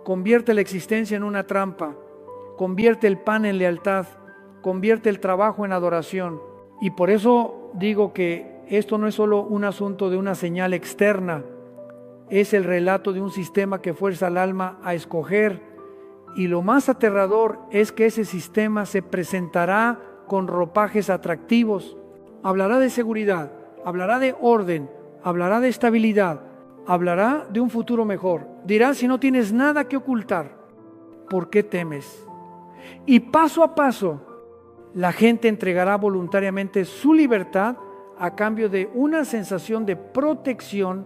Convierte la existencia en una trampa, convierte el pan en lealtad, convierte el trabajo en adoración. Y por eso digo que esto no es solo un asunto de una señal externa, es el relato de un sistema que fuerza al alma a escoger. Y lo más aterrador es que ese sistema se presentará con ropajes atractivos. Hablará de seguridad, hablará de orden, hablará de estabilidad, hablará de un futuro mejor. Dirá: si no tienes nada que ocultar, ¿por qué temes? Y paso a paso, la gente entregará voluntariamente su libertad a cambio de una sensación de protección,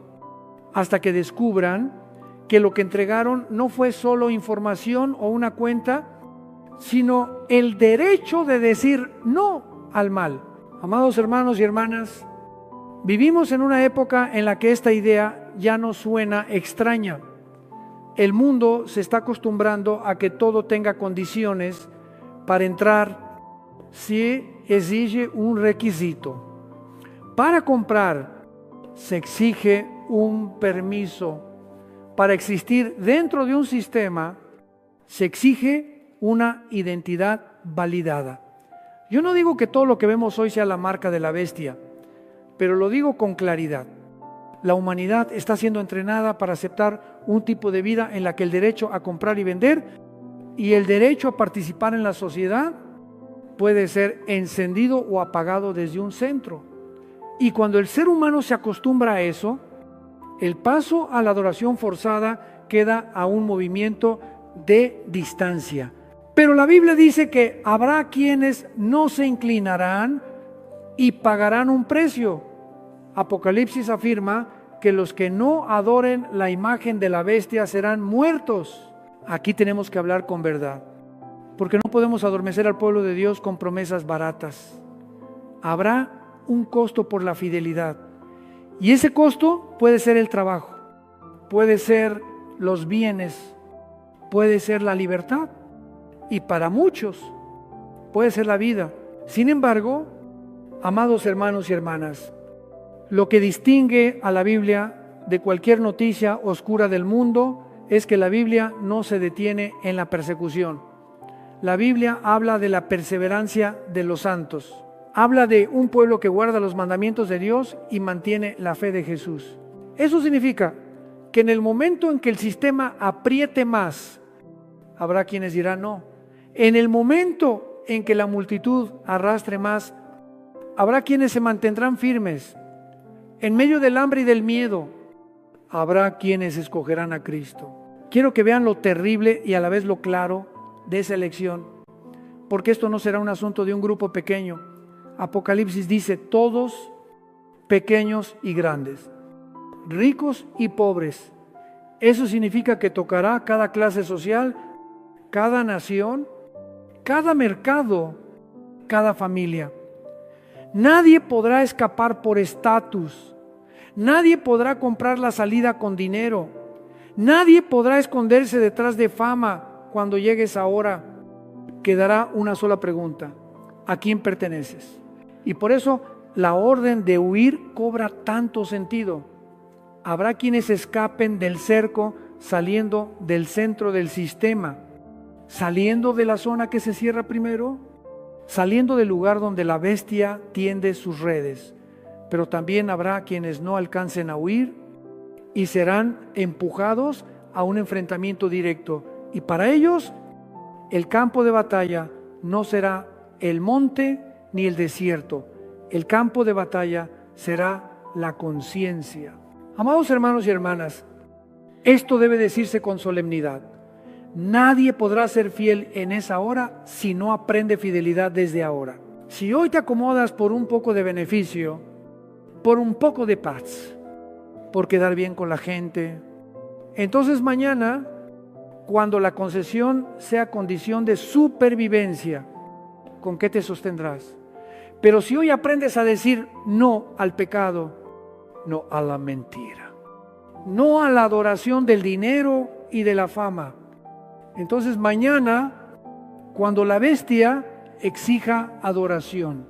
hasta que descubran que lo que entregaron no fue solo información o una cuenta, sino el derecho de decir no al mal. Amados hermanos y hermanas, vivimos en una época en la que esta idea ya no suena extraña. El mundo se está acostumbrando a que todo tenga condiciones para entrar. Se exige un requisito. Para comprar se exige un permiso. Para existir dentro de un sistema se exige una identidad validada. Yo no digo que todo lo que vemos hoy sea la marca de la bestia, pero lo digo con claridad. La humanidad está siendo entrenada para aceptar un tipo de vida en la que el derecho a comprar y vender y el derecho a participar en la sociedad puede ser encendido o apagado desde un centro. Y cuando el ser humano se acostumbra a eso, el paso a la adoración forzada queda a un movimiento de distancia. Pero la Biblia dice que habrá quienes no se inclinarán y pagarán un precio. Apocalipsis afirma que los que no adoren la imagen de la bestia serán muertos. Aquí tenemos que hablar con verdad, porque no podemos adormecer al pueblo de Dios con promesas baratas. Habrá un costo por la fidelidad, y ese costo puede ser el trabajo, puede ser los bienes, puede ser la libertad, y para muchos puede ser la vida. Sin embargo, amados hermanos y hermanas, lo que distingue a la Biblia de cualquier noticia oscura del mundo es que la Biblia no se detiene en la persecución. La Biblia habla de la perseverancia de los santos. Habla de un pueblo que guarda los mandamientos de Dios y mantiene la fe de Jesús. Eso significa que en el momento en que el sistema apriete más, habrá quienes dirán no. En el momento en que la multitud arrastre más, habrá quienes se mantendrán firmes. En medio del hambre y del miedo, habrá quienes escogerán a Cristo. Quiero que vean lo terrible y a la vez lo claro de esa elección, porque esto no será un asunto de un grupo pequeño. Apocalipsis dice: todos, pequeños y grandes, ricos y pobres. Eso significa que tocará cada clase social, cada nación, cada mercado, cada familia. Nadie podrá escapar por estatus. Nadie podrá comprar la salida con dinero. Nadie podrá esconderse detrás de fama. Cuando llegue esa hora, quedará una sola pregunta: ¿a quién perteneces? Y por eso la orden de huir cobra tanto sentido. Habrá quienes escapen del cerco saliendo del centro del sistema, saliendo de la zona que se cierra primero, saliendo del lugar donde la bestia tiende sus redes. Pero también habrá quienes no alcancen a huir y serán empujados a un enfrentamiento directo. Y para ellos, el campo de batalla no será el monte ni el desierto. El campo de batalla será la conciencia. Amados hermanos y hermanas, esto debe decirse con solemnidad. Nadie podrá ser fiel en esa hora si no aprende fidelidad desde ahora. Si hoy te acomodas por un poco de beneficio, por un poco de paz, por quedar bien con la gente, entonces mañana, cuando la concesión sea condición de supervivencia, ¿con qué te sostendrás? Pero si hoy aprendes a decir no al pecado, no a la mentira, no a la adoración del dinero y de la fama, entonces mañana, cuando la bestia exija adoración,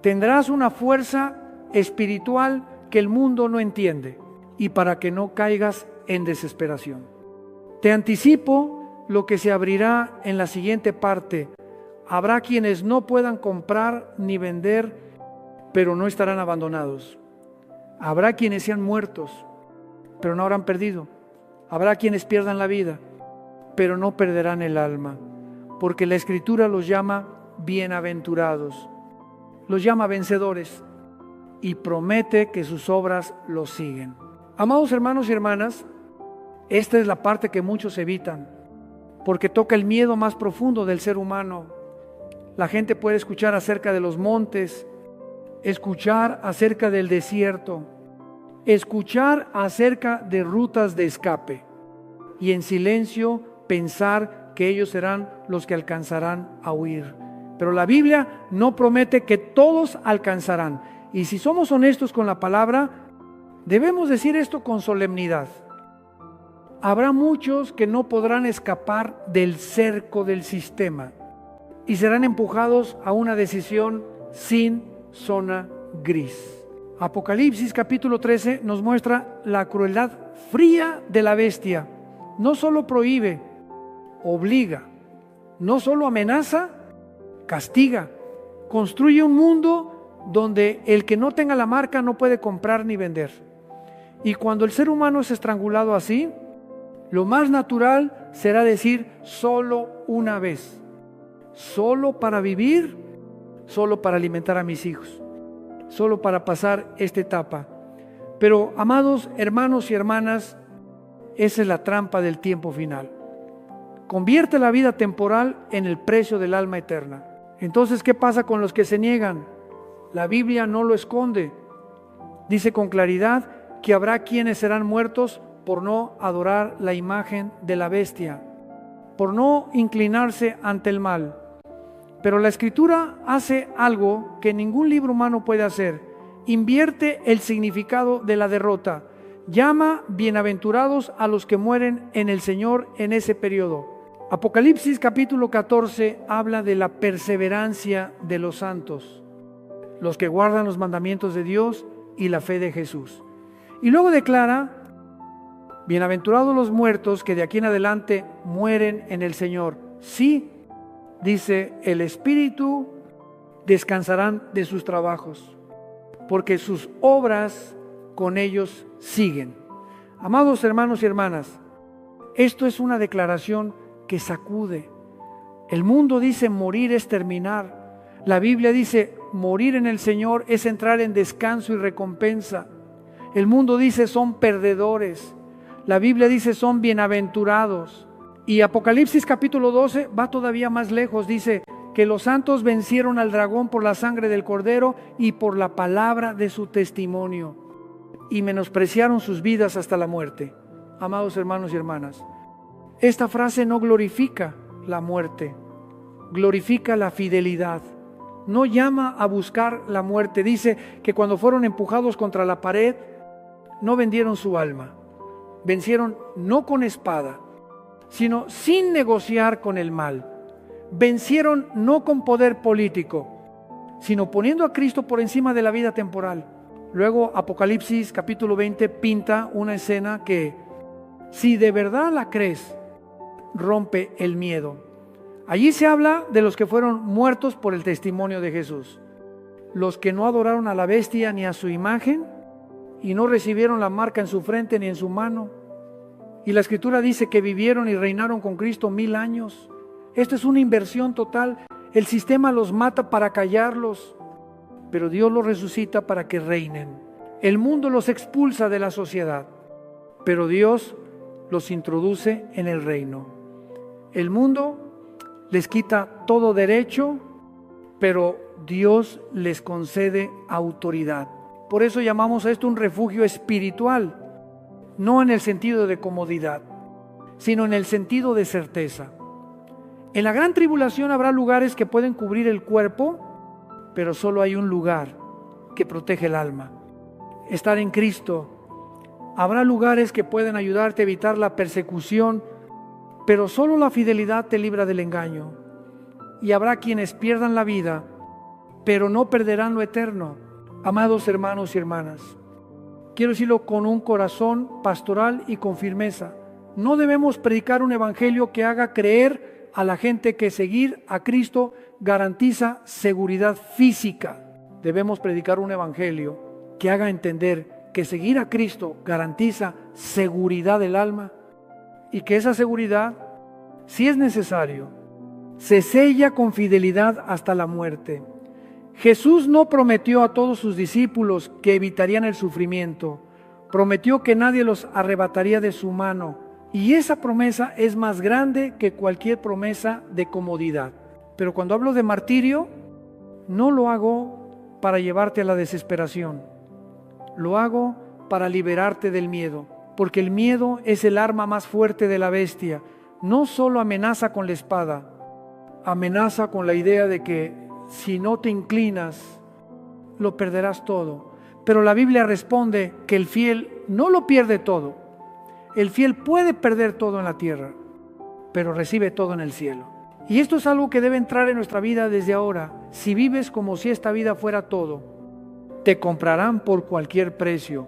tendrás una fuerza espiritual que el mundo no entiende, y para que no caigas en desesperación. Te anticipo lo que se abrirá en la siguiente parte. Habrá quienes no puedan comprar ni vender, pero no estarán abandonados. Habrá quienes sean muertos, pero no habrán perdido. Habrá quienes pierdan la vida, pero no perderán el alma, porque la Escritura los llama bienaventurados, los llama vencedores y promete que sus obras los siguen. Amados hermanos y hermanas, esta es la parte que muchos evitan, porque toca el miedo más profundo del ser humano. La gente puede escuchar acerca de los montes, escuchar acerca del desierto, escuchar acerca de rutas de escape y en silencio pensar que ellos serán los que alcanzarán a huir. Pero la Biblia no promete que todos alcanzarán. Y si somos honestos con la palabra, debemos decir esto con solemnidad. Habrá muchos que no podrán escapar del cerco del sistema y serán empujados a una decisión sin zona gris. Apocalipsis capítulo 13 nos muestra la crueldad fría de la bestia. No solo prohíbe, obliga, no solo amenaza, castiga. Construye un mundo donde el que no tenga la marca no puede comprar ni vender. Y cuando el ser humano es estrangulado así, lo más natural será decir solo una vez, solo para vivir, solo para alimentar a mis hijos, solo para pasar esta etapa. Pero, amados hermanos y hermanas, esa es la trampa del tiempo final. Convierte la vida temporal en el precio del alma eterna. Entonces, ¿qué pasa con los que se niegan? La Biblia no lo esconde. Dice con claridad que habrá quienes serán muertos por no adorar la imagen de la bestia, por no inclinarse ante el mal. Pero la Escritura hace algo que ningún libro humano puede hacer. Invierte el significado de la derrota. Llama bienaventurados a los que mueren en el Señor en ese periodo. Apocalipsis capítulo 14 habla de la perseverancia de los santos, los que guardan los mandamientos de Dios y la fe de Jesús. Y luego declara: bienaventurados los muertos que de aquí en adelante mueren en el Señor. Sí, dice, el Espíritu descansarán de sus trabajos, porque sus obras con ellos siguen. Amados hermanos y hermanas, esto es una declaración que sacude. El mundo dice morir es terminar. La Biblia dice morir en el Señor es entrar en descanso y recompensa. El mundo dice son perdedores. La Biblia dice son bienaventurados. Y Apocalipsis capítulo 12 va todavía más lejos. Dice que los santos vencieron al dragón por la sangre del Cordero y por la palabra de su testimonio, y menospreciaron sus vidas hasta la muerte. Amados hermanos y hermanas, esta frase no glorifica la muerte, glorifica la fidelidad. No llama a buscar la muerte. Dice que cuando fueron empujados contra la pared, no vendieron su alma. Vencieron no con espada, sino sin negociar con el mal. Vencieron no con poder político, sino poniendo a Cristo por encima de la vida temporal. Luego Apocalipsis capítulo 20 pinta una escena que, si de verdad la crees, rompe el miedo. Allí se habla de los que fueron muertos por el testimonio de Jesús, los que no adoraron a la bestia ni a su imagen, y no recibieron la marca en su frente ni en su mano. Y la Escritura dice que vivieron y reinaron con Cristo 1000 años. Esto es una inversión total. El sistema los mata para callarlos, pero Dios los resucita para que reinen. El mundo los expulsa de la sociedad, pero Dios los introduce en el reino. El mundo les quita todo derecho, pero Dios les concede autoridad. Por eso llamamos a esto un refugio espiritual, no en el sentido de comodidad, sino en el sentido de certeza. En la gran tribulación habrá lugares que pueden cubrir el cuerpo, pero solo hay un lugar que protege el alma: estar en Cristo. Habrá lugares que pueden ayudarte a evitar la persecución, pero solo la fidelidad te libra del engaño. Y habrá quienes pierdan la vida, pero no perderán lo eterno. Amados hermanos y hermanas, quiero decirlo con un corazón pastoral y con firmeza: no debemos predicar un evangelio que haga creer a la gente que seguir a Cristo garantiza seguridad física. Debemos predicar un evangelio que haga entender que seguir a Cristo garantiza seguridad del alma, y que esa seguridad, si es necesario, se sella con fidelidad hasta la muerte. Jesús no prometió a todos sus discípulos que evitarían el sufrimiento. Prometió que nadie los arrebataría de su mano. Y esa promesa es más grande que cualquier promesa de comodidad. Pero cuando hablo de martirio, no lo hago para llevarte a la desesperación. Lo hago para liberarte del miedo. Porque el miedo es el arma más fuerte de la bestia. No solo amenaza con la espada, amenaza con la idea de que si no te inclinas, lo perderás todo. Pero la Biblia responde que el fiel no lo pierde todo. El fiel puede perder todo en la tierra, pero recibe todo en el cielo. Y esto es algo que debe entrar en nuestra vida desde ahora. Si vives como si esta vida fuera todo, te comprarán por cualquier precio.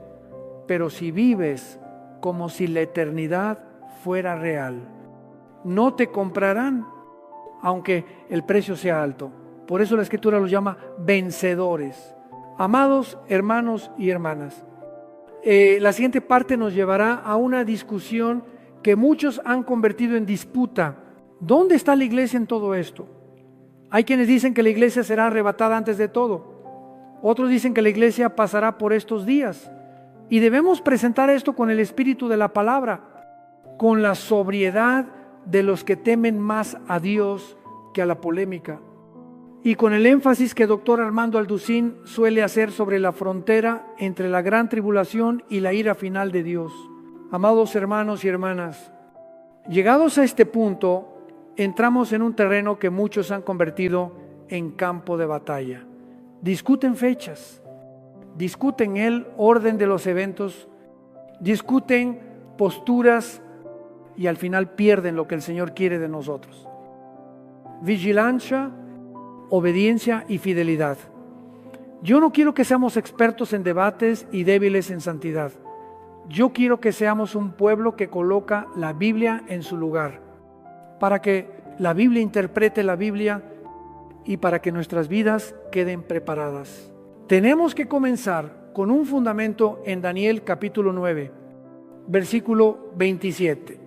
Pero si vives como si la eternidad fuera real, no te comprarán, aunque el precio sea alto. Por eso la Escritura los llama vencedores. Amados hermanos y hermanas, la siguiente parte nos llevará a una discusión que muchos han convertido en disputa. ¿Dónde está la iglesia en todo esto? Hay quienes dicen que la iglesia será arrebatada antes de todo. Otros dicen que la iglesia pasará por estos días. Y debemos presentar esto con el espíritu de la palabra, con la sobriedad de los que temen más a Dios que a la polémica, y con el énfasis que doctor Armando Alducín suele hacer sobre la frontera entre la gran tribulación y la ira final de Dios. Amados hermanos y hermanas, llegados a este punto, entramos en un terreno que muchos han convertido en campo de batalla. Discuten fechas, discuten el orden de los eventos, discuten posturas y al final pierden lo que el Señor quiere de nosotros. Vigilancia, obediencia y fidelidad. Yo no quiero que seamos expertos en debates y débiles en santidad. Yo quiero que seamos un pueblo que coloca la Biblia en su lugar, para que la Biblia interprete la Biblia y para que nuestras vidas queden preparadas. Tenemos que comenzar con un fundamento en Daniel capítulo 9, versículo 27.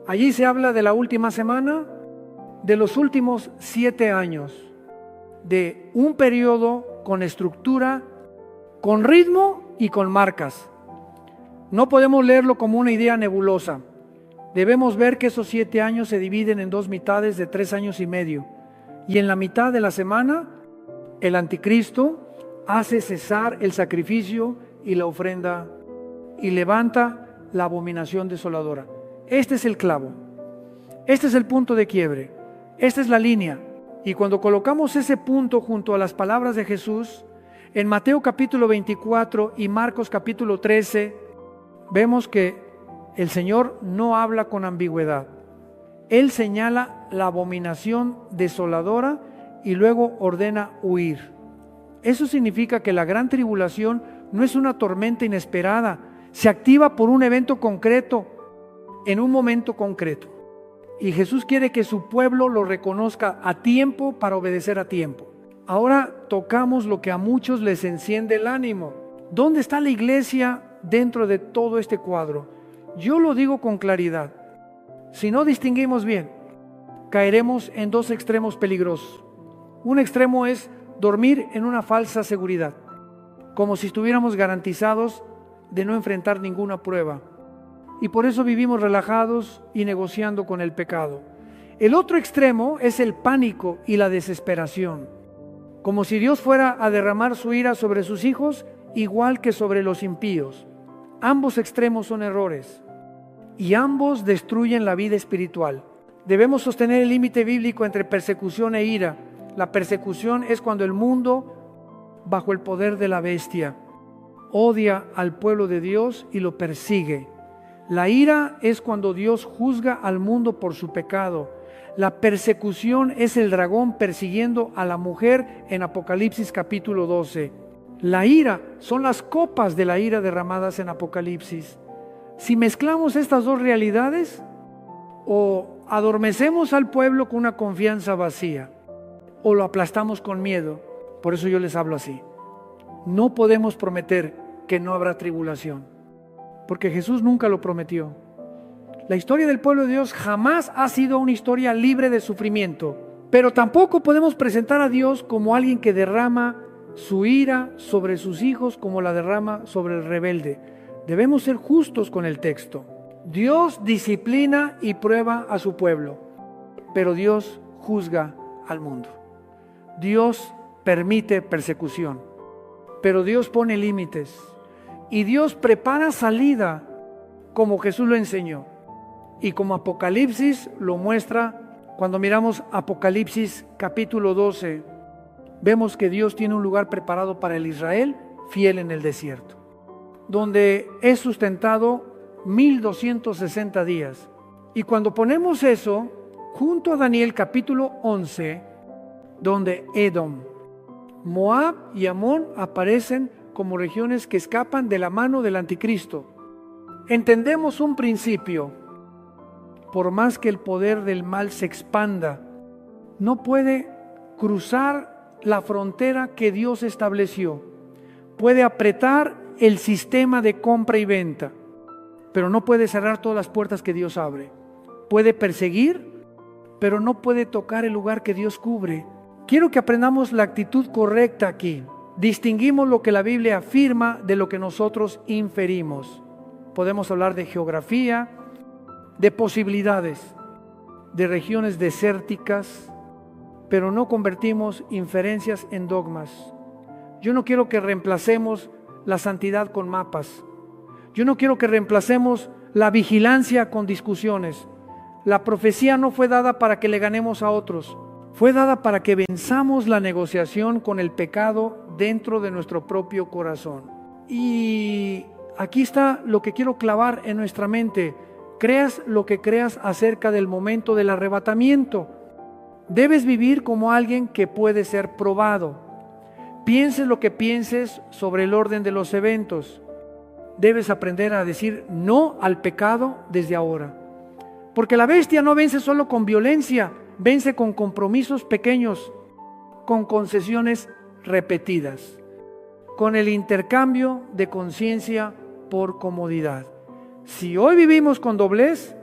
Allí se habla de la última semana, de los últimos 7 años, de un periodo con estructura, con ritmo y con marcas. No podemos leerlo como una idea nebulosa. Debemos ver que esos 7 años se dividen en 2 mitades de 3 años y medio. Y en la mitad de la semana, el anticristo hace cesar el sacrificio y la ofrenda y levanta la abominación desoladora. Este es el clavo. Este es el punto de quiebre. Esta es la línea. Y cuando colocamos ese punto junto a las palabras de Jesús, en Mateo capítulo 24 y Marcos capítulo 13, vemos que el Señor no habla con ambigüedad. Él señala la abominación desoladora y luego ordena huir. Eso significa que la gran tribulación no es una tormenta inesperada, se activa por un evento concreto, en un momento concreto. Y Jesús quiere que su pueblo lo reconozca a tiempo para obedecer a tiempo. Ahora tocamos lo que a muchos les enciende el ánimo. ¿Dónde está la iglesia dentro de todo este cuadro? Yo lo digo con claridad. Si no distinguimos bien, caeremos en dos extremos peligrosos. Un extremo es dormir en una falsa seguridad, como si estuviéramos garantizados de no enfrentar ninguna prueba. Y por eso vivimos relajados y negociando con el pecado. El otro extremo es el pánico y la desesperación, como si Dios fuera a derramar su ira sobre sus hijos, igual que sobre los impíos. Ambos extremos son errores y ambos destruyen la vida espiritual. Debemos sostener el límite bíblico entre persecución e ira. La persecución es cuando el mundo, bajo el poder de la bestia, odia al pueblo de Dios y lo persigue. La ira es cuando Dios juzga al mundo por su pecado. La persecución es el dragón persiguiendo a la mujer en Apocalipsis capítulo 12. La ira son las copas de la ira derramadas en Apocalipsis. Si mezclamos estas dos realidades, o adormecemos al pueblo con una confianza vacía, o lo aplastamos con miedo. Por eso yo les hablo así. No podemos prometer que no habrá tribulación, porque Jesús nunca lo prometió. La historia del pueblo de Dios jamás ha sido una historia libre de sufrimiento, pero tampoco podemos presentar a Dios como alguien que derrama su ira sobre sus hijos como la derrama sobre el rebelde. Debemos ser justos con el texto. Dios disciplina y prueba a su pueblo, pero Dios juzga al mundo. Dios permite persecución, pero Dios pone límites y Dios prepara salida, como Jesús lo enseñó y como Apocalipsis lo muestra. Cuando miramos Apocalipsis capítulo 12, vemos que Dios tiene un lugar preparado para el Israel fiel en el desierto, donde es sustentado 1260 días. Y cuando ponemos eso junto a Daniel capítulo 11, donde Edom, Moab y Amón aparecen como regiones que escapan de la mano del anticristo, entendemos un principio: por más que el poder del mal se expanda, no puede cruzar la frontera que Dios estableció. Puede apretar el sistema de compra y venta, pero no puede cerrar todas las puertas que Dios abre. Puede perseguir, pero no puede tocar el lugar que Dios cubre. Quiero que aprendamos la actitud correcta aquí. Distinguimos lo que la Biblia afirma de lo que nosotros inferimos. Podemos hablar de geografía, de posibilidades, de regiones desérticas, pero no convertimos inferencias en dogmas. Yo no quiero que reemplacemos la santidad con mapas. Yo no quiero que reemplacemos la vigilancia con discusiones. La profecía no fue dada para que le ganemos a otros. Fue dada para que venzamos la negociación con el pecado dentro de nuestro propio corazón. Y aquí está lo que quiero clavar en nuestra mente. Creas lo que creas acerca del momento del arrebatamiento, debes vivir como alguien que puede ser probado. Pienses lo que pienses sobre el orden de los eventos, debes aprender a decir no al pecado desde ahora. Porque la bestia no vence solo con violencia, vence con compromisos pequeños, con concesiones repetidas, con el intercambio de conciencia por comodidad. Si hoy vivimos con doblez,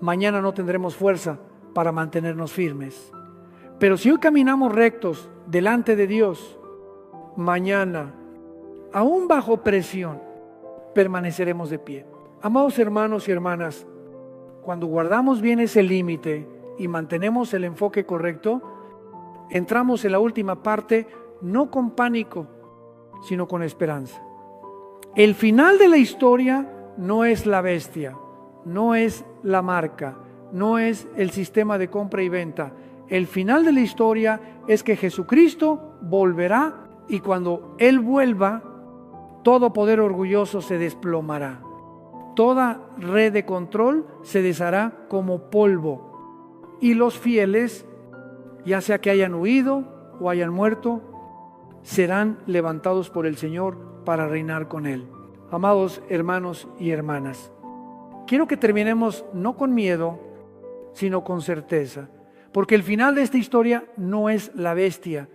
mañana no tendremos fuerza para mantenernos firmes. Pero si hoy caminamos rectos delante de Dios, mañana, aún bajo presión, permaneceremos de pie. Amados hermanos y hermanas, cuando guardamos bien ese límite y mantenemos el enfoque correcto, entramos en la última parte no con pánico, sino con esperanza. El final de la historia no es la bestia, no es la marca, no es el sistema de compra y venta. El final de la historia es que Jesucristo volverá, y cuando Él vuelva, todo poder orgulloso se desplomará. Toda red de control se deshará como polvo, y los fieles, ya sea que hayan huido o hayan muerto, serán levantados por el Señor para reinar con Él. Amados hermanos y hermanas, quiero que terminemos no con miedo, sino con certeza, porque el final de esta historia no es la bestia,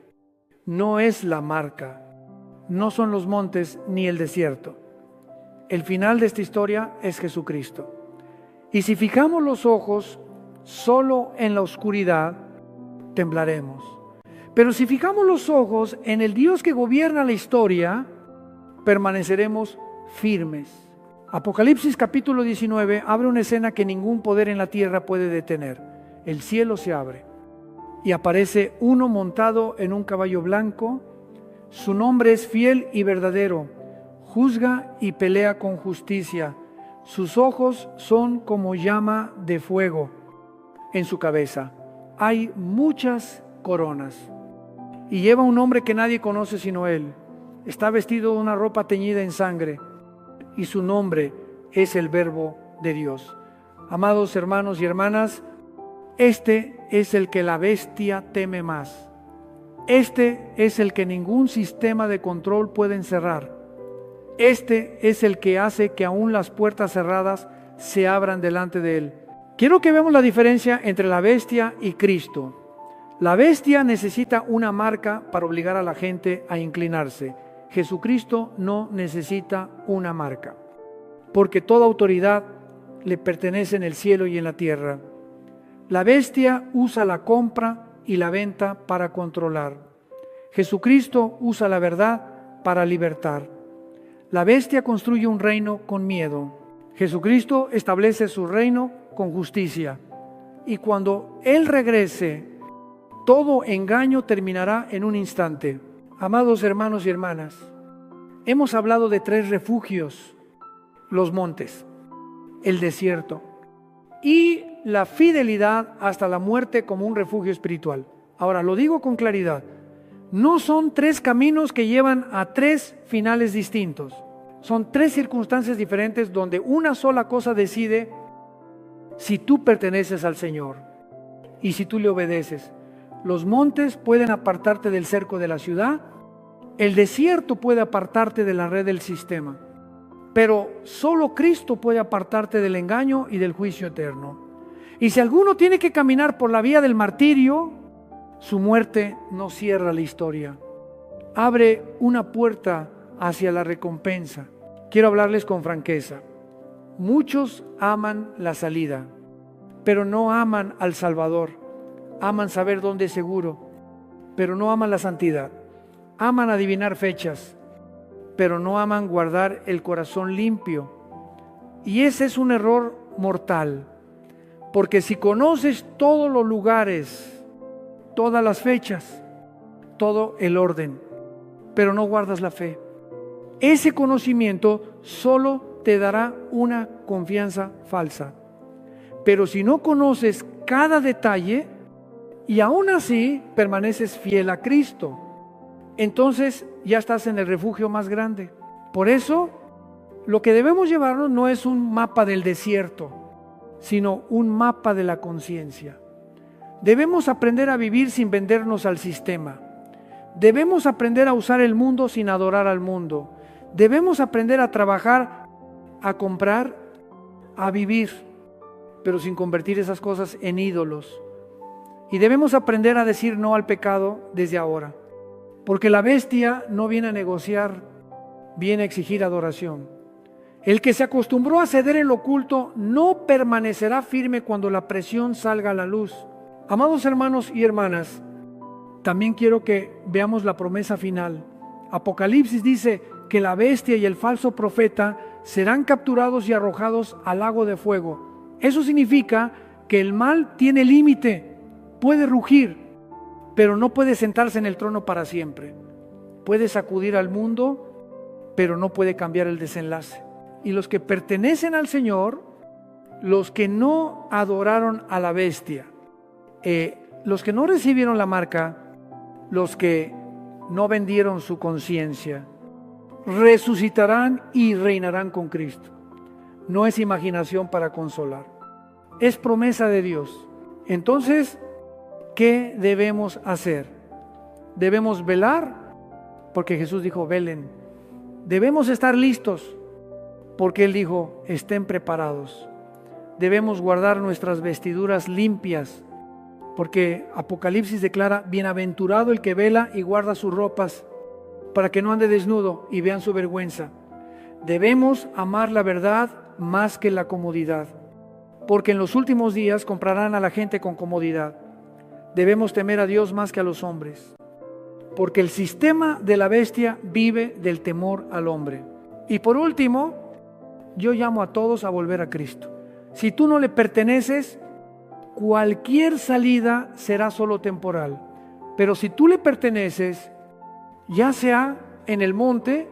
no es la marca, no son los montes ni el desierto. El final de esta historia es Jesucristo. Y si fijamos los ojos solo en la oscuridad, temblaremos. Pero si fijamos los ojos en el Dios que gobierna la historia, permaneceremos firmes. Apocalipsis capítulo 19 abre una escena que ningún poder en la tierra puede detener. El cielo se abre y aparece uno montado en un caballo blanco. Su nombre es fiel y verdadero, juzga y pelea con justicia. Sus ojos son como llama de fuego. En su cabeza hay muchas coronas y lleva un nombre que nadie conoce sino él. Está vestido de una ropa teñida en sangre y su nombre es el Verbo de Dios. Amados hermanos y hermanas, este es el que la bestia teme más. Este es el que ningún sistema de control puede encerrar. Este es el que hace que aún las puertas cerradas se abran delante de él. Quiero que veamos la diferencia entre la bestia y Cristo. La bestia necesita una marca para obligar a la gente a inclinarse. Jesucristo no necesita una marca, porque toda autoridad le pertenece en el cielo y en la tierra. La bestia usa la compra y la venta para controlar. Jesucristo usa la verdad para libertar. La bestia construye un reino con miedo. Jesucristo establece su reino con justicia. Y cuando Él regrese, todo engaño terminará en un instante. Amados hermanos y hermanas, hemos hablado de 3 refugios: los montes, el desierto y la fidelidad hasta la muerte como un refugio espiritual. Ahora, lo digo con claridad, no son 3 caminos que llevan a 3 finales distintos. Son 3 circunstancias diferentes donde una sola cosa decide si tú perteneces al Señor y si tú le obedeces. Los montes pueden apartarte del cerco de la ciudad, el desierto puede apartarte de la red del sistema, pero solo Cristo puede apartarte del engaño y del juicio eterno. Y si alguno tiene que caminar por la vía del martirio, su muerte no cierra la historia, abre una puerta hacia la recompensa. Quiero hablarles con franqueza. Muchos aman la salida, pero no aman al Salvador. Aman saber dónde es seguro, pero no aman la santidad. Aman adivinar fechas, pero no aman guardar el corazón limpio. Y ese es un error mortal, porque si conoces todos los lugares, todas las fechas, todo el orden, pero no guardas la fe, ese conocimiento solo te dará una confianza falsa. Pero si no conoces cada detalle y aún así permaneces fiel a Cristo, entonces ya estás en el refugio más grande. Por eso, lo que debemos llevarnos no es un mapa del desierto, sino un mapa de la conciencia. Debemos aprender a vivir sin vendernos al sistema. Debemos aprender a usar el mundo sin adorar al mundo. Debemos aprender a trabajar, a comprar, a vivir, pero sin convertir esas cosas en ídolos. Y debemos aprender a decir no al pecado desde ahora, porque la bestia no viene a negociar, viene a exigir adoración. El que se acostumbró a ceder en lo oculto no permanecerá firme cuando la presión salga a la luz. Amados hermanos y hermanas, también quiero que veamos la promesa final. Apocalipsis dice que la bestia y el falso profeta serán capturados y arrojados al lago de fuego. Eso significa que el mal tiene límite. Puede rugir, pero no puede sentarse en el trono para siempre. Puede sacudir al mundo, pero no puede cambiar el desenlace. Y los que pertenecen al Señor, los que no adoraron a la bestia, los que no recibieron la marca, los que no vendieron su conciencia, resucitarán y reinarán con Cristo. No es imaginación para consolar, es promesa de Dios. Entonces, ¿qué debemos hacer? Debemos velar, porque Jesús dijo, velen. Debemos estar listos, porque Él dijo, estén preparados. Debemos guardar nuestras vestiduras limpias, porque Apocalipsis declara, bienaventurado el que vela y guarda sus ropas, para que no ande desnudo y vean su vergüenza. Debemos amar la verdad más que la comodidad, porque en los últimos días comprarán a la gente con comodidad. Debemos temer a Dios más que a los hombres, porque el sistema de la bestia vive del temor al hombre. Y por último, yo llamo a todos a volver a Cristo. Si tú no le perteneces, cualquier salida será solo temporal. Pero si tú le perteneces, ya sea en el monte,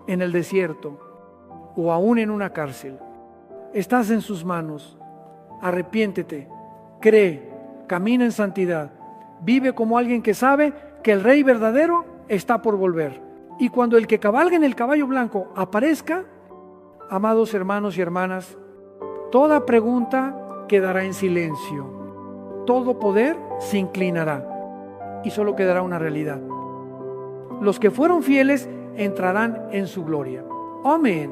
en el desierto o aún en una cárcel, estás en sus manos. Arrepiéntete, cree, camina en santidad, vive como alguien que sabe que el Rey verdadero está por volver. Y cuando el que cabalga en el caballo blanco aparezca, amados hermanos y hermanas, toda pregunta quedará en silencio, todo poder se inclinará y solo quedará una realidad: los que fueron fieles entrarán en su gloria. Amén.